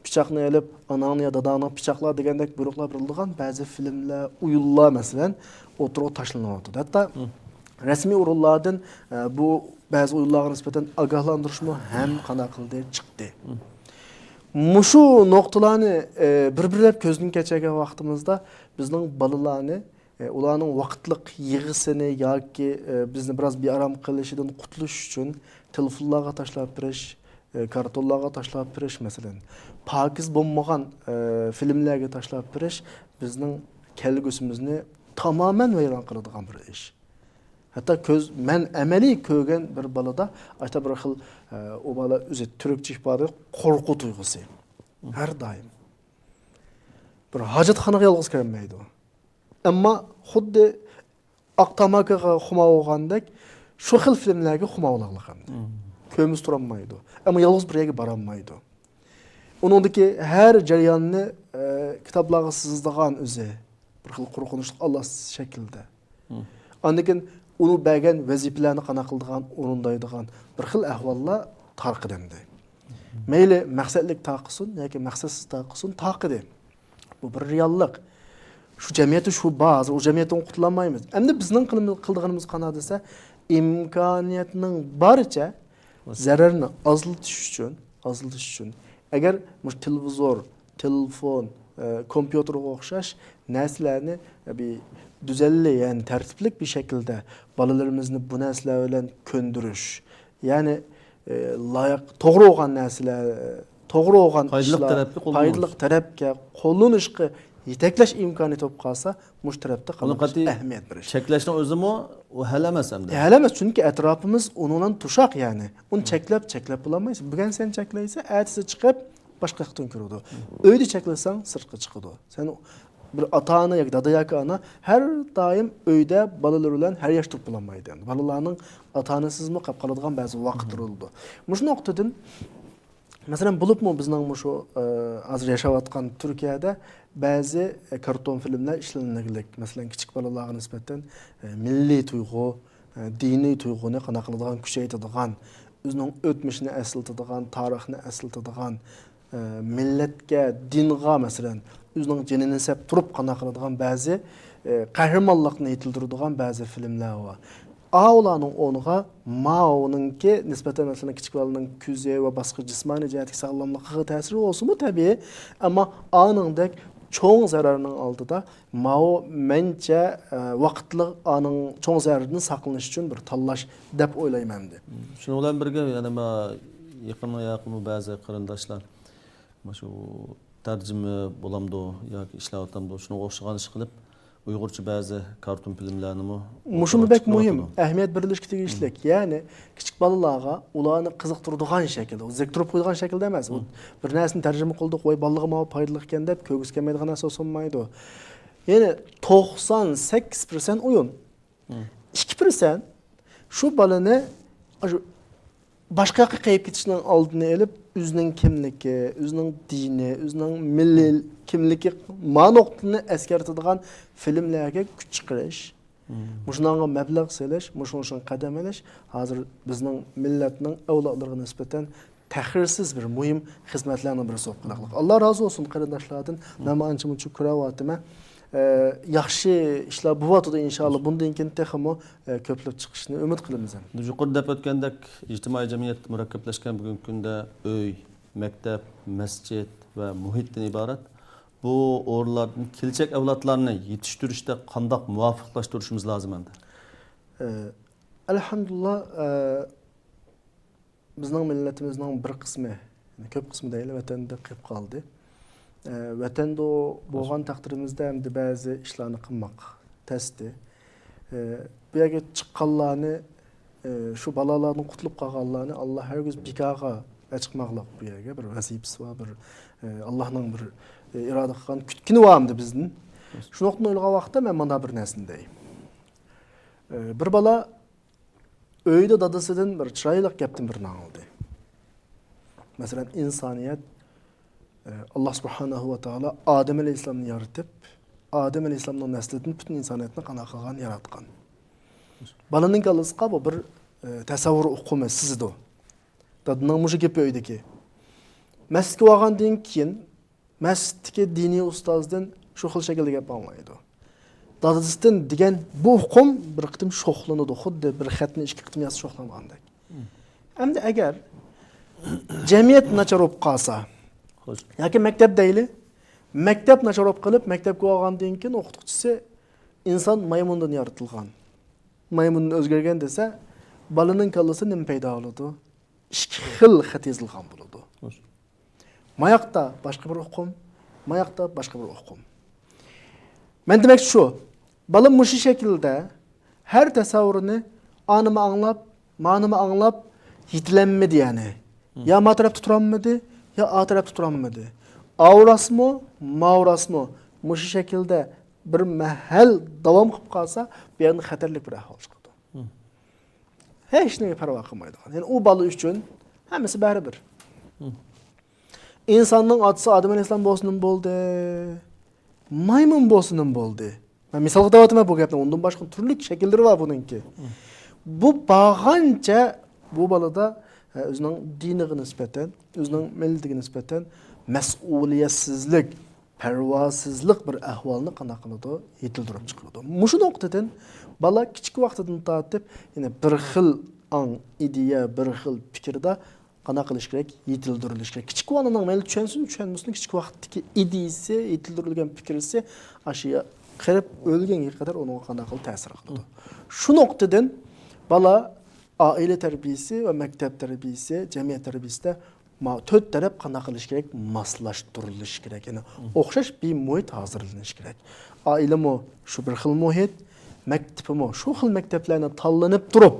S3: pichoqni elib onangni yo dadangni pichoqlar degandek buyruqlar beriladigan ba'zi filmlar, o'yinlar masalan o'tirib tashlanyapti. Hatto rasmiy o'rinlardan bu ba'zi o'yinlarga nisbatan ogohlantirishmi ham qana qildi chiqdi. Mushu nuqtalarni bir-birlab ko'zdan kechirgan vaqtimizda bizning bolalarni ularning vaqtliq yig'isini yoki bizni biroz bearam qilishidan qutulish uchun telefonlarga tashlab berish, kartonlarga tashlab berish masalan, pokiz bo'lmagan filmlarga tashlab berish bizning kelgusimizni tamoman vayron qiladigan bir ish. Hatta men amaliy ko'rgan bir balada ayta bir xil o bala o'zi turkcha ifode qo'rquv tuyg'usi. Har doim. Bir hojatxonaga yolg'iz kirmaydi. Ammo xuddi aqtamakaga xumovgandek shu xil filmlarga xumovliqligim. Ko'miz turolmaydi. Ammo yolg'iz bir yerga borolmaydi. Uningdagi har jarayonni kitoblarga sizdigan o'zi bir xil qo'rqinchli Allah shaklida. Ondan onu bəgən vəzifələrini qana qıldığan, orundaydıgan bir xil əhvallar tarqıdımdı. Meyli məqsədlik taqısın, yoki məqsədsiz taqısın taqıdı. Bu bir reallıq. Şu cemiyeti şu bazı, o cemiyetten qutulamaymiz. Endi bizning qildig'imiz qana desa, imkoniyatning baricha zararni azaltish uchun, agar mush televizor, telefon, kompyuterga o'xshash narsalarni bir düzenli, yani tertiplik bir şekilde balalarımızı bu narsalar bilan ko'ndirish, ya'ni loyiq to'g'ri bo'lgan narsalar, to'g'ri bo'lgan ishlar, foydali tarafga qo'llanishga yetaklash imkoniyati bo'lib qolsa, mush tarafda ahamiyat berish.
S2: Cheklashning o'zimi u hal emas hamda.
S3: Hal emas, chunki atrofimiz undan tushaq, ya'ni. Uni cheklab bo'lmaysiz. Bugun sen cheklaysa, ertasi chiqib boshqa yoqdan kiradi. Uyda cheklasang, sirtqa chiqadi. Sen bir ata-ana yoki dada yoki ana her daim uyda balalar bilan har yosh turib bo'lmaydi. Balalarning ata-onasizmi qolib qoladigan ba'zi vaqtlar bo'ldi. Mush nuqtadan masalan bo'libmi bizning shu hozir yashayotgan Turkiyada ba'zi karton filmlar ishlanadigan, masalan kichik balalarga nisbatan milliy tuyg'u, diniy tuyg'uni qana qiladigan, kuchaytiradigan, o'zining o'tmishini eslatadigan, tarixni eslatadigan, millatga, dinga masalan o'zining jinini sep turib qana qiladigan ba'zi qahramonlikni yetildiradigan ba'zi filmlar bor. Ularning o'rniga mao'ninki nisbatan masalan kichik bolaning ko'zi va boshqa jismoniy jihatga sog'lomligiga ta'siri bo'lsa-mu tabiiy, ammo aningdek cho'ng zararning oldida mao mencha vaqtli aning cho'ng zararidan saqlanish uchun bir tanlash deb o'ylayman.
S2: Shuni bilan birga yana yaqin ba'zi qarindoshlar shu tarjima bo'lamdi yoki ishlayotamdi, shuni o'xshagan ish qilib Uyg'urcha ba'zi karton filmlarni
S3: mushumi bek muhim, ahamiyat berilishga tegishli. Ya'ni kichik bolalarga ularni qiziqtiradigan shaklda, ziktirib qo'ygan shaklda emas. Bir narsani tarjima qildi, qo'y ballig'i ma foydali ekan deb ko'gis kelmaydigan narsa bo'lmaydi. Ya'ni 98% o'yin. 2% shu bolani boshqa yoqqa qayib ketishning oldini olib, o'zining kimligi, o'zining dini, o'zining milliy kimligi ma'noqtini eskartadigan filmlarga kuch chiqarish, mushunga mablag' selish, mushun qadam olish hozir bizning millatning avlodlariga nisbatan tahirsiz bir muhim xizmatlarning birisi bo'lib qoladi. Alloh rozi bo'lsin qarindoshlardan. Men ancha-muncha ko'ryapman. Yaxshi ishlar bo'lyapti inshaalloh. Bundan keyin texmo ko'plab chiqishni umid qilamiz.
S2: Yuqorida deb o'tgandek, ijtimoiy jamiyat murakkablashgan bugungi kunda uy, maktab, masjid va muhitdan iborat. Bu o'rinlarni kelajak avlodlarni yetishtirishda qanday muvofiqlashtirishimiz lozim endi?
S3: Alhamdulillah, bizning millatimizning bir qismi, ko'p qismi deyil, vatanda qolib qoldi. Vatanda bo'lgan taqdirimizda hamda ba'zi ishlarni qilmoq tasdi. Bu yerga chiqqanlarni, shu balolardan qutulib qolganlarni Alloh hargiz bikaga chiqmoqlik bu yerga bir vazifasi bor, bir Allohning bir iroda qilgan kutkini varmdı bizning. Shunaqni o'ylagan vaqtda men mana bir narsani deyim. Bir bola uyda dadasidan bir chiroyli gapni birini oldi. Masalan, insoniyat Allah subhanahu va taolo Adem alayhisalomni yaratib, Adem alayhisalomning naslidan butun insoniyatni qana qilgan, yaratgan. Balaning kallasiga bu bir tasavvur uqumi sizdi. Dadning mushi gapi uydagi. Masjidga borgandan keyin masjiddagi diniy ustozdan shu xil shaklda gap olmaydi. Dadasidan degan bu hukm bir qitim sho'xlanadi, xuddi bir xatni ikki qitim yozib sho'xlamagandek. Endi agar jamiyat nachar bo'lib qolsa, yoki maktab deyli, maktab nachar bo'lib qilib, maktabga borgandan keyin o'qituvchisi inson maymundan yaratilgan, maymundan o'zgargan desa, balaning kallasi nima paydo bo'ladi? Ikki xil xat yozilgan bo'ladi. Mayaqda başka bir hukm, mayaqda başka bir hukm. Men demek şu, balım bu şekilde her tasavvurunu anımı anlap, manımı anlap yitilenmedi yani. Ya ma taraf tuturanmadı, ya a taraf tuturanmadı. Avras mı, mavras mı? Bu şekilde bir mahal davam kılıp kalsa bir yandan xatarlik bir ahval çıkdı. Hiç neye parva kılmaydı. Yani o balı üçün hemisi bari bir. İnsanın atısı Adem Aleyhisselam bolsunun boldu, maymun bolsunun boldu. Ben misalga davatıma bu gapni, ondan başka türlü şekilleri var bununki. Bu bağanca bu balada özünün diniga nispeten, özünün milletiga nispeten mas'uliyetsizlik, parvosizlik bir ahvolni qanday qiladi yetildirib chiqadi. Mushu nuqtadan bala kichik vaqtidan tortib, yana bir xil ang, ideya, bir xil fikrda qanday qilish kerak, yetildirilish kerak. Kichik bolaning mayli tushunsin, kichik vaqtdagi ideyasi, yetildirilgan fikrisi ashiya qirib o'lganga qadar onun qanday qilib ta'sir qiladi. Shu nuqtadan bala oila tarbiyasi va maktab tarbiyasi, jamiyat tarbiyasida to'rt taraf qanday qilish kerak, moslashtirilish kerak. Ya'ni o'xshash bir muhit hozirlanish kerak. Oilami shu bir xil muhit, maktabimi shu xil maktablarni tanlanib turib,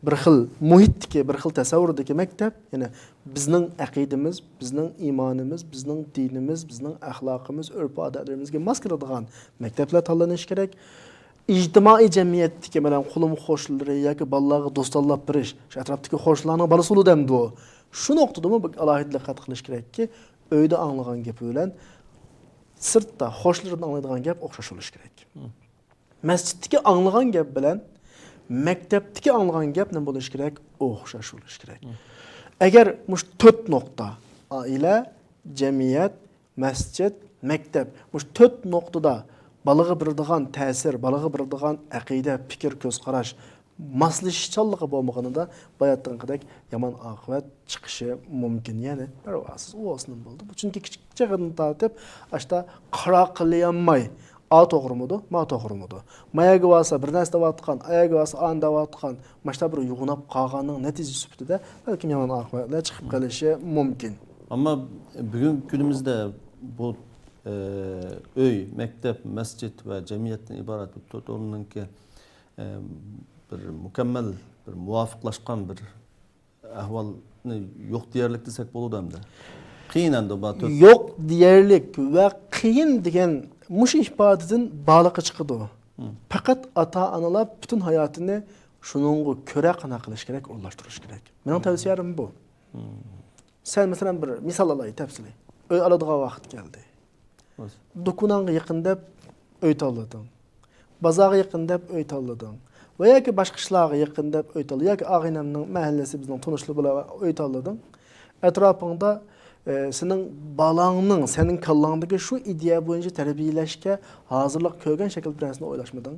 S3: bir xil muhitdagi, bir xil tasavvurdagi maktab, ya'ni bizning aqidamiz, bizning iymonimiz, bizning dinimiz, bizning axloqimiz, urf-odatlarimizga mos keladigan maktablar tanlanish kerak. İctimai jamiyatdagi bilan qo'lim qo'shnilari yoki bolalarga do'stonlab berish, shu atrofdagi qo'shnilarning bolasi ulu demdi u. Shu nuqtadami alohida diqqat qilish kerakki, uyda anglagan gapi bilan sirtda qo'shnilardan anglaydigan gap o'xshash bo'lishi kerak. Masjiddagi anglagan gap bilan maktabdagi anglagan gap nima bo'lishi kerak? O'xshash bo'lishi kerak. Agar mush 4 nuqta, oila, jamiyat, masjid, maktab, mush 4 nuqtada balaga beradigan ta'sir, balaga beradigan aqida, fikr, ko'z qarash moslashishchanligi bo'lmaganida bayatdan qadar yomon oqibat chiqishi mumkin. Ya'ni parvosiz o'snin bo'ldi. Bu chunki kichik chaqadan tortib, ashta qara qilyolmay, a to'g'rimidi, ma to'g'rimidi. Mayaga vasa bir narsa deyotgan, ayaga vasa an deyotgan, mashta bir yuğunab qolganning natijasi sifatida balki yomon oqibatlar chiqib qolishi mumkin.
S2: Ammo bugungi kunimizda bu öy, mektep, masjid ve cemiyetten ibaret bir toplumdaki bir mükemmel, bir muvafıklaşkan bir ahvalni yok diyerlik desek buludu hem de. Qiyin endi bu.
S3: Yok diyerlik ve qiyin degan mush ifadedan baliqi chiqadi. Faqat ata-onalar bütün hayotini shuningga ko'ra qana qilish kerak, o'rlashtirish kerak. Mening tavsiyalarim bu. Sen mesela bir misal alayım tafsili. Öy aladigan vaqt keldi. Dokunanga yaqin deb öy tanlading. Bazaga yaqin deb öy tanlading. Va yoki boshqa ishlarga yaqin deb öy tanlading. Yoki og'inamning mahallasi bizning tunishli bilan öy tanlading. Atrofingda sening balangning, sening kallangdagi shu ideya bo'yicha tarbiyalashga hozirlik ko'rgan shakl bilansini o'ylashmading.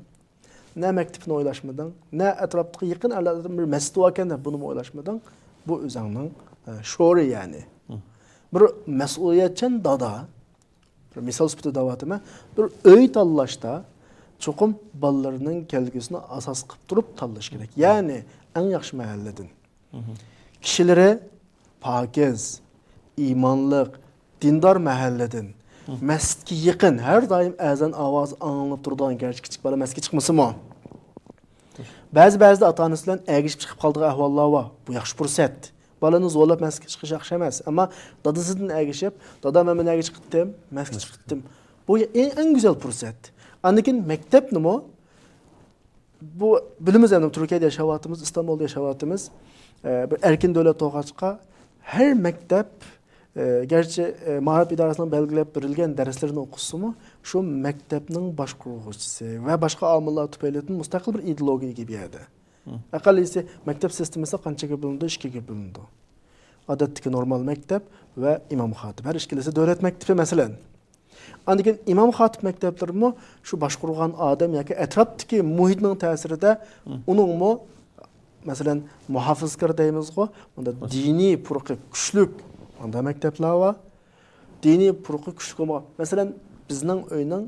S3: Ne maktabni o'ylashmading, ne atrofdagi yaqin araladan bir masjid ekan deb buni o'ylashmading. Bu o'zingning sho'ri ya'ni. Bir mas'uliyatchan dada misal sifatida davatime bir öy tanlashda çoxum balalarının kelgusini asas qilib turib tanlash kerak. Ya'ni eng yaxshi mahalladan. Kishilari pokiz, iymonliq, dindor mahalladan, masjidga yaqin, har doim azon ovozi anglanib turadigan garchi kichik bola masjidga chiqmasimi? Ba'zida ota-onasi bilan agishib chiqib qoldigan ahvollar bor. Bu yaxshi fursat. Balani zo'rlab masjidga chiqish yaxshi emas, ammo dadasidan agishib, dadam men agishib chiqdim, masjidga chiqdim. Bu eng güzel fursat. Andikin maktab nima? Bu bilimiz ham Turkiyada yashayotimiz, İstanbulda yashayotimiz, bir erkin davlat to'g'achqa har maktab gerçi ma'rifat idorasining belgilab berilgan darslarni o'qisimi, shu maktabning boshqaruvchisi va boshqa omillar tufaylidan mustaqil bir ideologiyaga ega bo'ladi. Aqallisi maktab sistemasi qanchaga bo'lindi? 2 ga bo'lindi. Odatdagi normal maktab va imom xatib. Har ikkilasi davlat maktabi masalan. Andikin imom xatib maktablarimi shu boshqargan odam yoki atrofdagi muhitning ta'sirida uningmi masalan muhofizkor deymizku, bunda diniy purqi kuchlik unda maktablar var. Diniy purqi kuchlik bo'lgan. Masalan bizning uyning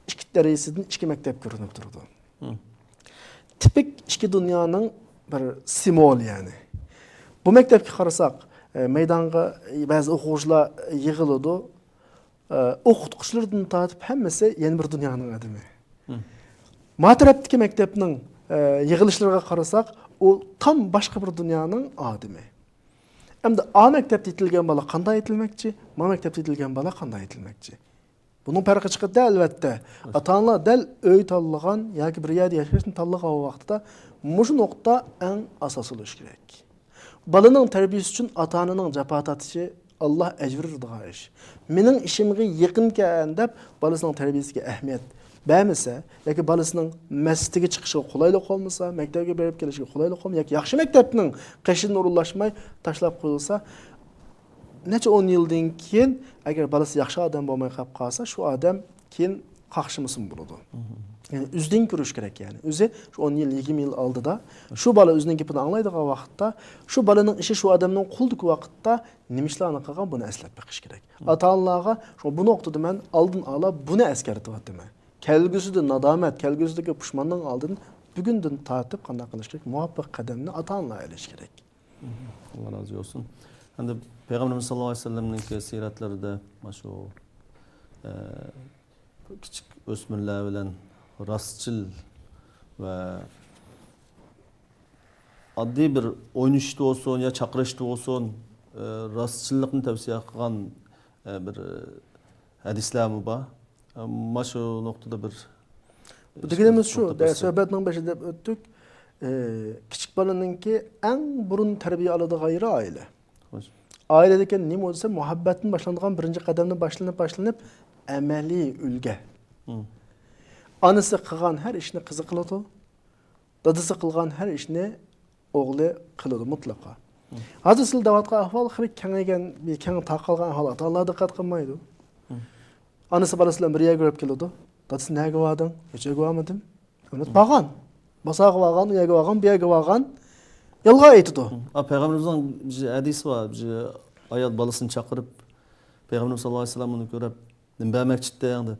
S3: 2 darajasidan 2 maktab ko'rinib turadi. Tipik iki dünyanın bir simol yani. Bu mektepki qarasak, maydonga ba'zi o'quvchilar yig'iladi. O'qituvchilardan tortib hammasi yana bir dunyoning odami. Matrapdagi maktabning yig'ilishlariga qarasak, u tam boshqa bir dunyoning odami. Endi A maktabda yetilgan bola qanday yetilmoqchi, B maktabda yetilgan bola qanday yetilmoqchi? Bunun farqı chiqadi albatta. Ata-onalar dal öy tanlagan yoki bir yerda yashashni tanlagan vaqtida mush nuqta eng asosli bo'lishi kerak. Balaning tarbiyasi uchun ata-onaning jafo tortishi Allah ecr veradigan ish. Mening ishimga yaqin kelgan deb balasining tarbiyasiga ahamiyat bermasa yoki balasining masjidga chiqishiga qulaylik olmasa, maktabga berib kelishiga qulaylik olmasa yoki yaxshi maktabning qishini o'rinlashmay tashlab qo'yilsa, necha 10 yildan keyin agar balasi yaxshi odam bo'lmay qolib qolsa, shu odam keyin qaqshimisin bo'ladi. Yani o'zidan ko'rish kerak yani. O'zi shu 10 yil, 20 yil oldida shu bola o'zining gapini anglaydigan vaqtda, shu bolaning ishi shu odamning qo'ldagi vaqtda nima ishlarni qilgan buni eslab beqish kerak. Ota-onalarga shu bu nuqtada men oldin ola buni eskartyapman. Kelgusida nadomat, kelgusidagi pushmonning oldin bugundan tortib qanday qilish kerak? Muvaffaq qadamni ota-onalar olish kerak.
S2: Allah razı olsun. Endi Peygamberimiz sallallohu alayhi vasallamning siratlarida shu kichik o'smirlar bilan rostchil va oddiy bir o'ynashda bo'lsin yo chaqirishda bo'lsin rostchillikni tavsiya qilgan bir hadislarmi bor. Mana shu nuqtada bir
S3: bu deganimiz shu, suhbatning boshida deb o'tdik. Kichik bolaninki eng burun tarbiya oladigan yeri oila. Oiladagi nima bo'lsa, muhabbatdan boshlanadigan birinchi qadamdan boshlanib amaliy ulga. Anası qilgan har ishni qizi qiladi. Dadasi qilgan har ishni o'g'li qiladi mutlaqo. Hozir siz davatga ahvol xirib kengaygan, keng taqalgan ahvol ota-onalar diqqat qilmaydi. Anası balasi bilan birga ko'rib keladi. Dadasi nega varding? Necha ko'rmadim? Unut bag'an. Basaq vag'an, uyaga vag'an, buyaga vag'an. Yolg'a aytdi.
S2: Peygamberimizning bir hadisi var. Bir ayol balasını chaqirib Peygamberimiz sallallohu alayhi vasallam uni ko'rib, "Nima bermoqchida?" deb.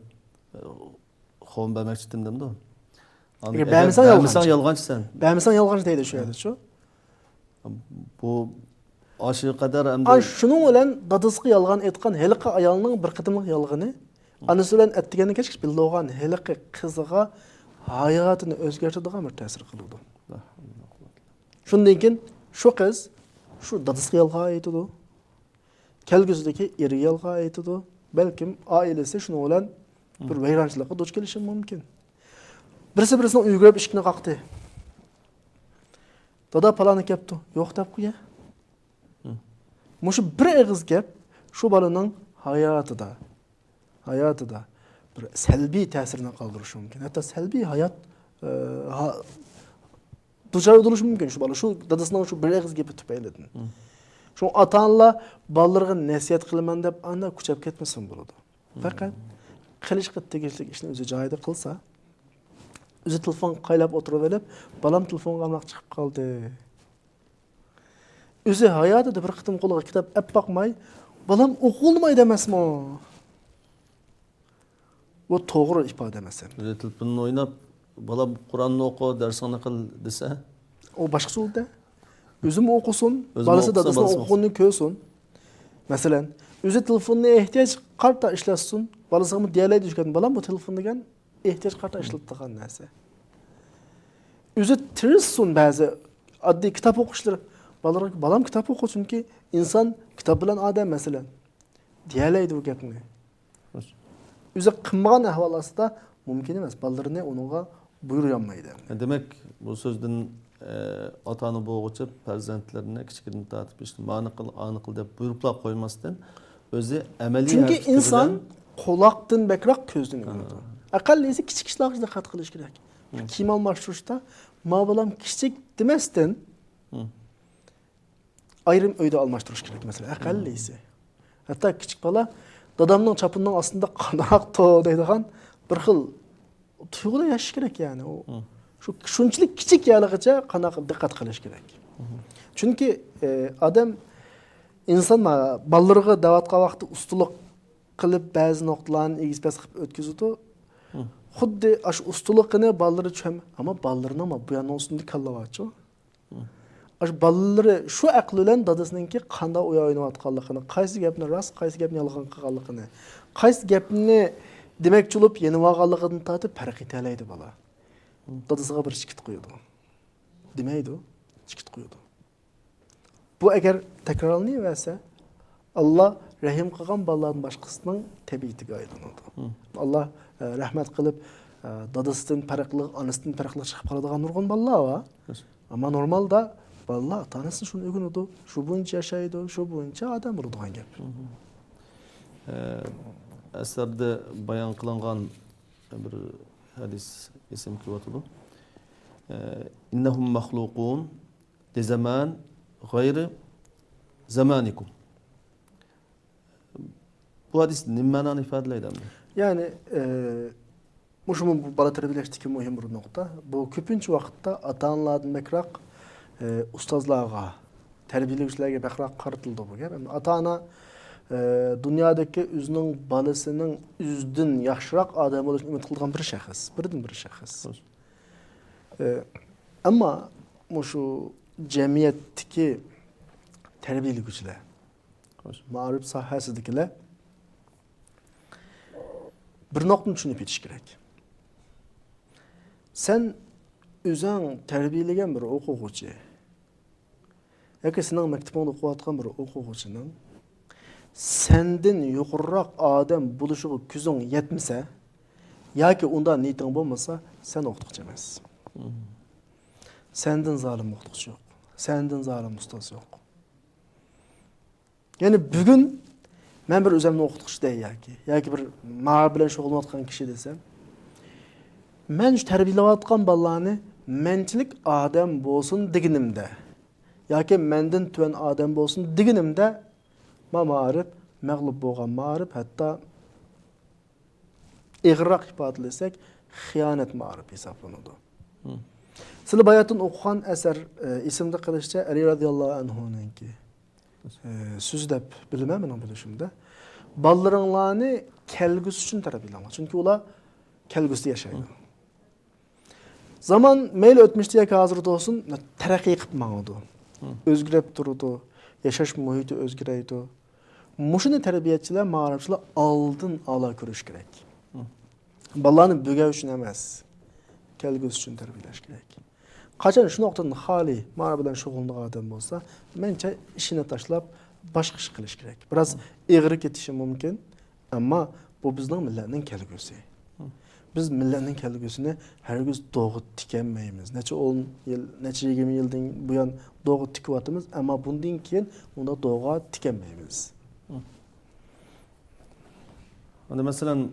S2: Xon bermoqchidim demdi.
S3: Bermisan
S2: yolg'onchisan.
S3: Bermisan yolg'onchi deydi shu yerda, shu.
S2: Bu aşı qadar
S3: endi shuning bilan dadasiga yolg'on aytgan heliqi ayolning bir qitimliq yolg'oni anasi bilan aytgandan kechib bildigan heliqi qiziga hayotini o'zgartiradigan bir ta'sir qildi. Shundan keyin shu qiz shu dadasiga yolg'on aytdi. Kelgusidagi eriga yolg'on aytdi. Balkim oilasi shuning bilan bir vayronchilikqa duch kelishi mumkin. Birisi-birisini uyg'urib ishkini qaqdi. Dada palani kepti. Yo'q deb qo'ya. Mushu bir og'iz gap shu bolaning hayotida bir salbiy ta'sirini qoldirishi mumkin. Hatto salbiy hayot duchor bo'lishi mumkin shu bola. Shu dadasining shu bir og'iz gapi tufaylidan. Shu ota-onalar bolalarga nasihat qilaman deb anda kuchab ketmasin bo'ladi. Faqat qilishga tegishli ishni o'zi joyida qilsa, o'zi telefon qaylab o'tirib olib, balam telefonga amlaq chiqib qoldi. O'zi hayotida bir qitim qo'liga kitob olib boqmay, balam o'qilmaydi emasmi? Bu to'g'ri ifoda emas.
S2: O'zi telefonini o'ynab, balam Qur'onni o'qi, darsini qil desa,
S3: o boshqa so'zda. O'zim o'qisin, balasi dadasining o'qishini ko'rsin. Masalan, o'zi telefonni ehtiyoj qarta ishlatsin, balasiga deylaydi ekan, balam bu telefon degan ehtiyoj qarta ishlatadigan narsa. O'zi tirishsin ba'zi oddiy kitob o'qishlar. Balam kitob o'qi chunki inson kitob bilan odam masalan deylaydi bu gapni. O'zi qilmagan ahvol ostida mumkin emas, balalarni uningga buyurolmaydi.
S2: Demak, bu so'zdan ota-ona bo'g'ichi farzandlarini kichikdan tortib ishni ma'ni qil deb buyruqlar qo'ymasdan o'zi amaliy
S3: chunki inson quloqdan bakroq ko'zdan ko'radi. Aqallisi kichik ishlarga diqqat qilish kerak. Kiyim almashtirishda ma bolam kichik demasdan ayrim uyda almashtirish kerak masalan aqallisi. Hatto kichik bola dadamning chapinining ostida qanaq to deydigan bir xil tuyg'uda yashash kerak yani. Shu shunchalik kichik yaligicha qanaq diqqat qilish kerak. Chunki odam inson bolalarga da'vatga vaqti ustulik qilib ba'zi nuqtalarni egizpas qilib o'tkazadi. Xuddi ash ustuliqini bolalari tusham, ammo bolalarining bu yana ustunda kallavatchi. Ash bolalari shu aqli bilan dadasininki qanday o'ynayotganligini, qaysi gapni rost, qaysi gapni yolg'on qilganligini, qaysi gapni demakchi bo'lib yenib olganligidan tortib farq eta oladi bola. Dadasiga bir chikit qo'yadi. Demaydi, chikit qo'yadi. Bu agar takrorlanaversa, Alloh rahim qilgan bolalarning boshqasining tabiatiga aylanadi. Alloh rahmat qilib dadasidan farqli, onasidan farqli chiqib qoladigan nurg'un bolalar va ammo normalda bolalar ota-onasi shuni o'rganadi, shu bo'yicha yashaydi, shu bo'yicha odam bo'ladigan gap.
S2: Asarda bayon qilingan bir hadis esim kelyotdi. İnnahum mahluqun li zaman g'ayri zamanikum. Bu hadis nimani ifodalaydi endi?
S3: Yani bu bala terbiyeleştiki muhim bir nokta. Bu köpünç vakitte ata-analardan bekrak ustazlarga, terbiyeleşçilerge bekrak qartıldı bu gap. Ata-ana dünyadaki özünün balısının üzdün yaxşırak adam oluşunu ümit kılgan bir şahıs. Birden bir şahıs. Ama şu cemiyetteki terbiyeleşçiler, ma'rif sahasındakiler bir noktani tushunib yetish kerak. Sen o'zing tarbiyalagan bir o'quvchi yoki sening maktabingda o'qiyotgan bir o'quvchining sendin yuqoriroq odam bo'lishiga ko'zing yetmasa yoki unda niyating bo'lmasa, sen o'qituvchi emas. Sendin zolim o'qituvchi yo'q. Sendin zolim ustoz yo'q. Ya'ni bugun men bir o'zimni o'qituvchi dey yoki bir ma bilan shug'ullanayotgan kishi desam, men shu tarbiyalayotgan bolalarni menchilik odam bo'lsin deganimda yoki mendan tuvan odam bo'lsin deganimda ma'rif mag'lub bo'lgan ma'rif, hatto ig'roq ifodalasak xiyonat ma'rif hisoblanadi. Sizlar bayatdan o'qigan asar ismda qilishcha Ali radhiyallohu anhuninki söz deb bilmem mening bilishimda. Ballariңlarni kelgusi uchun tarbiyalang. Chunki ular kelgusida yashaydi. Zaman meyli o'tmishda yoki hozirda olsin taraqqiy qilib mangadi. O'zgarib turadi, yashash muhiti o'zgaraydi. Mushuni tarbiyatchilar, ma'rifchilar oldin ola ko'rish kerak. Ballani bugun uchun emas, kelgusi uchun tarbiyalash kerak. Qachon shu nuqtadan xoli ma'rif bilan shug'ullangan odam bo'lsa, mencha ishini tashlab boshqa ish qilish kerak. Biroz egri ketishi mumkin, ammo bu bizning millatning kelgusi. Biz millatning kelgusini hargiz doğru tikenmeymiz. Neçe 10 yıl, neçe 20 yıldan bu yan doğru tikyapmiz, ammo bundan keyin unda doğru tikenmeymiz.
S2: Hani masalan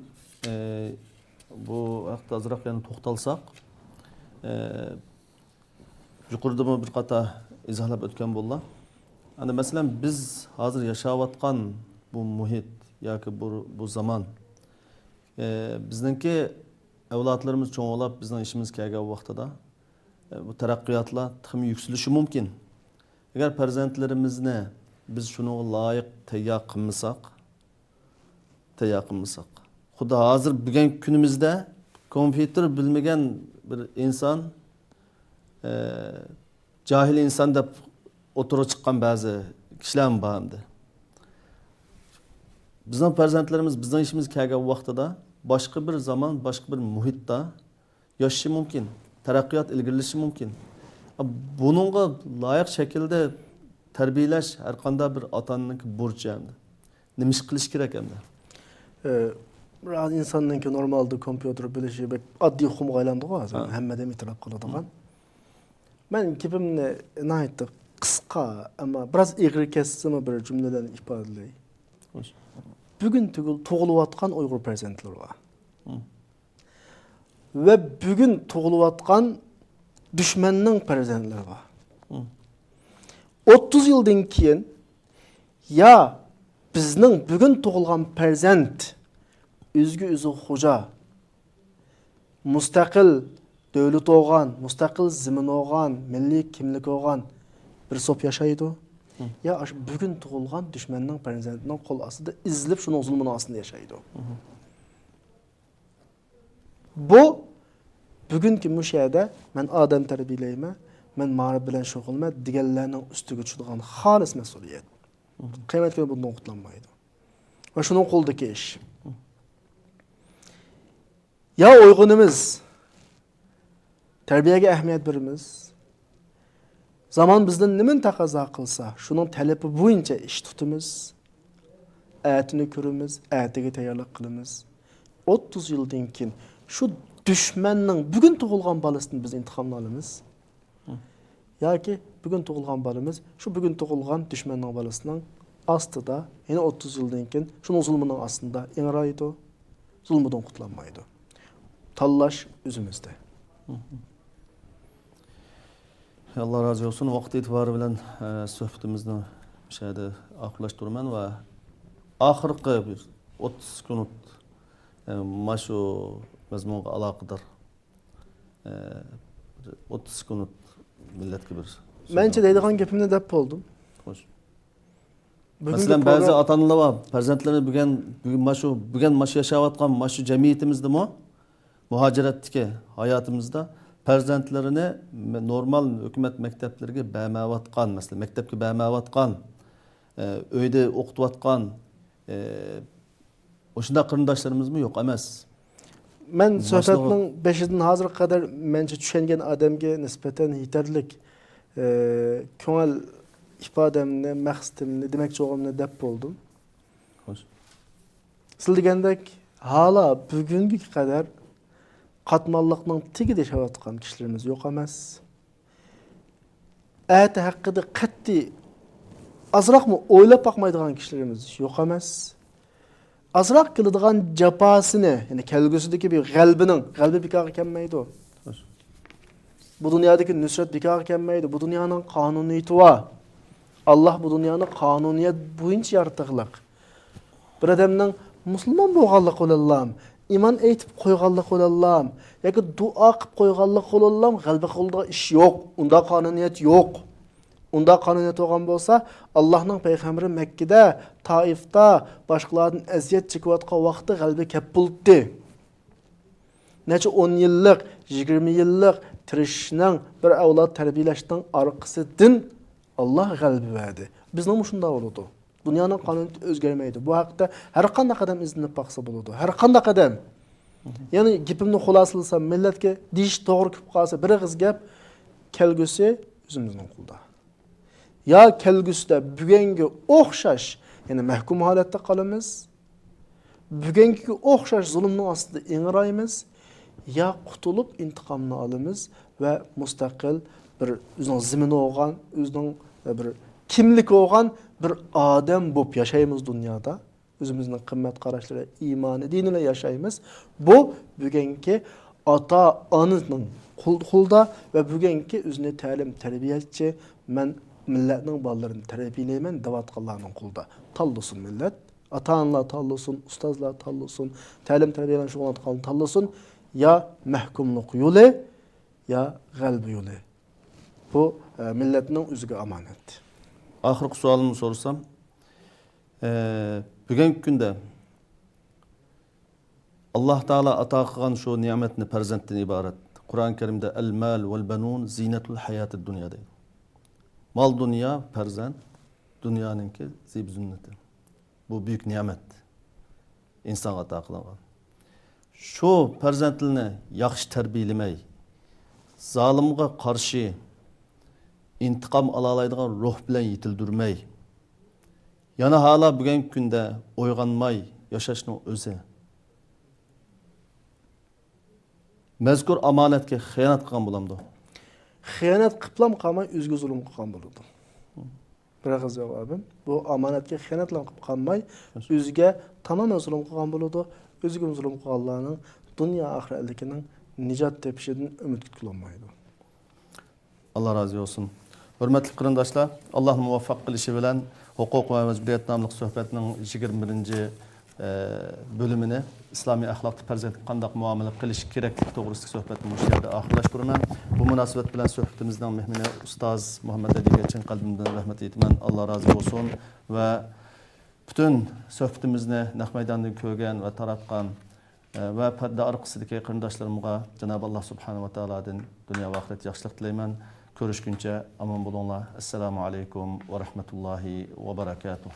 S2: bu haqda azroq yana to'xtalsak, yuqorida bir qata izohlab o'tgan bo'ldi. Hani masalan biz hozir yashayotgan bu muhit yoki bu zaman bizningki avlodlarimiz cho'ng'ilab bizning ishimiz kelgan vaqtida bu taraqqiyotlar tixmi yuksalishi mumkin. Agar farzandlarimizni biz shuni loyiq tayyor qilmasak, xudo hozir bugun kunimizda kompyuter bilmagan bir inson jahil inson deb o'tirib chiqqan ba'zi kishilar bor endi. Bizning farzandlarimiz bizning ishimiz kelgan vaqtida boshqa bir zaman, boshqa bir muhitda yashashi mumkin, taraqqiyot ilgirlashi mumkin. Buningga loyiq shaklda tarbiyalash har qanday bir ota-onaning burchi endi. Nima ish qilish kerak endi?
S3: Biraz insonningki normalda kompyuter bilishi oddiy xumga aylandi hozir. Hammadan e'tirof qiladigan. Men gapimni nihoyatda qisqa, ammo biroz egri kessimi bir jumladan ifodalay. Bugün tug'ilayotgan Uyg'ur farzandlari bor. Ve bugün tug'ilayotgan dushmanning farzandlari bor. 30 yıldan keyin ya bizning bugün tug'ilgan farzand o'zi xo'ja, mustaqil davlat olgan, mustaqil zamin olgan, milliy kimlik olgan bir sop yashaydi. Ya bugün tug'ilgan dushmanning farzandining qo'l ostida izlib shuning zulmini ostida yashaydi. Bu bugungi mushayada men odam tarbiyalayman, men ma'rif bilan shug'ulman deganlarning ustiga tushadigan xolis mas'uliyat. Qiyomatga bundan qutlanmaydi. Va shuning qo'ldagi ish. Ya uyg'unimiz tarbiyaga ahamiyat beramiz. Zaman bizden nimin taqozo qilsa, şunun talebi bo'yicha ish tutimiz, ayatini ko'ramiz, ayatiga tayyorlik qilamiz. 30 yildan keyin shu dushmanning bugun tug'ilgan bolasidan biz intiqomni olamiz. Yoki bugun tug'ilgan bolamiz shu bugun tug'ilgan dushmanning bolasining ostida, yana 30 yildan keyin shuning zulmining ostida ingraydi, zulmidan qutlanmaydi. Tanlash o'zimizda.
S2: Allah razı olsun. Vaqt etibarı bilan suhbatimizni bu yerda oxirlashtirman va oxirgi bir 30 kunut maşu mazmunga aloqador 30 kunut millatga bir.
S3: Mençe deydigan gepimni dep boldum.
S2: Xo'sh.
S3: Bugungi
S2: Masalan, ba'zi
S3: program-
S2: ota-onalar bor, farzandlarini bugun mashu yashayotgan mashu jamiyatimizdami, muhojiratdagi hayotimizda farzandlarini normal hukumat maktablariga bermayotgan, masalan, maktabga bermayotgan, uyda o'qitayotgan o'shunda qarindoshlarimiz yo'q emas.
S3: Men söhbetning beşidan hozirga qadar mençe tushungan odamga nisbatan yetarlik ko'ngil ifodamni, maqsadimni, demoqchi bo'lganimni deb bo'ldim.
S2: Xo'sh.
S3: Siz degandek hala bugunga qadar qatmanlıqning tigida yashayotgan kishilarimiz yo'q emas. Ati haqida qat'iy azroqmi o'ylab boqmaydigan kishilarimiz yo'q emas. Azroq qiladigan jafosini, ya'ni kelgusidagi bir g'albi bekor kelmaydi. Bu dunyodagi nusrat bekor kelmaydi. Bu dunyoning qonuniyati bor. Allah bu dunyoni qonuniyat bo'yicha yaratdiqliq. Bir odamning musulmon bo'lganligi qo'llanlam, iymon aytib qo'yganligi qo'llanlam, yoki duo qilib qo'yganligi qo'llanlam, g'alba qiladigan ish yo'q. Unda qonuniyat yo'q. Unda qonuniyat bo'lgan bo'lsa, Allohning payg'ambari Makkada, Toifda boshqalardan aziyat chekayotgan vaqtda g'alba kelib bo'ldi. Necha 10 yillik, 20 yillik tirishning bir avlod tarbiyalashning orqasidan Allah g'alba verdi. Bizning shunda bo'ladi. Dunyoning qonuni o'zgarmaydi. Bu haqda har qanday qadam izlanib baqsa bo'ladi. Har qanday qadam. Ya'ni gapimni xulosalasam, millatga deyish to'g'ri kelib qolsa, bir og'iz gap kelgusi o'zimizning qo'lda. Ya kelgusida bugunga o'xshash, ya'ni mahkum holatda qolamiz. Bugunga o'xshash zulmning ostida ing'iraymiz, ya qutulib intiqomni olamiz va mustaqil bir o'zining zimini olgan, o'zining bir kimlik olgan bir odam bo'lib yashaymiz dunyoda. O'zimizning qimmat qarashlari, iymoni, din bilan yashaymiz. Bu bugungi ota-onaning qo'lda va bugungi o'zini ta'lim tarbiyatchi men millatning bolalarini tarbiyalayman devatqanlarning qo'lda. Tanlasin millat, ota-onalar tanlasin, ustozlar tanlasin, ta'lim tarbiyalash shug'ullanadigan tanlasin, ya mahkumlik yo'li ya g'alba yo'li. Bu millatning o'ziga omonat.
S2: Oxirgi savolimni so'rasam, bugungi kunda Alloh taolo ato qilgan shu ne'matni farzanddan iborat. Qur'oni Karimda al-mal val banun zinatul hayatid dunya deydi. Mal dünya, farzand, dunyoninki zeb zinnati. Bu büyük ne'mat. Insonga ato qilingan. Shu farzandlarni yaxshi tarbiyalamay, zolimga qarshi intiqom ola oladigan ruh bilan yetildirmay, yana hala bugungi kunda uyg'onmay yashashning o'zi mazkur omonatga xiyonat qilgan bo'lamdi.
S3: Xiyonat qilib qolmay o'ziga zulm qilgan bo'ladi. Bir og'iz javobim, bu omonatga xiyonat qilib qolmay o'ziga tamoman zulm qilgan bo'ladi. O'ziga zulm qilganlarning dunyo oxiratligining nijot tepishidan umid qilolmaydi.
S2: Allah razı olsun. Hürmetli qarindoshlar, Alloh muvaffaq qilishi bilan huquq va majburiyat nomli suhbatning 21 bölümünü İslami ahlaklı farzandga qanday muomala qilish keraklik to'g'risida suhbatni bu yerda oxirlashtiraman. Bu munosabat bilan suhbatimizning mehmoni ustoz Muhammad Aliga chin qalbimdan rahmat aytaman. Alloh rozi bo'lsin va bütün suhbatimizni naq maydonda ko'rgan va taratgan va parda orqasidagi qarindoshlarimga Janob Alloh subhanahu va taolodan dunyo va oxirat yaxshilik tilayman. Görüşgünce aman bulunla. Esselamu aleyküm ve rahmetullahi ve berekatuhu.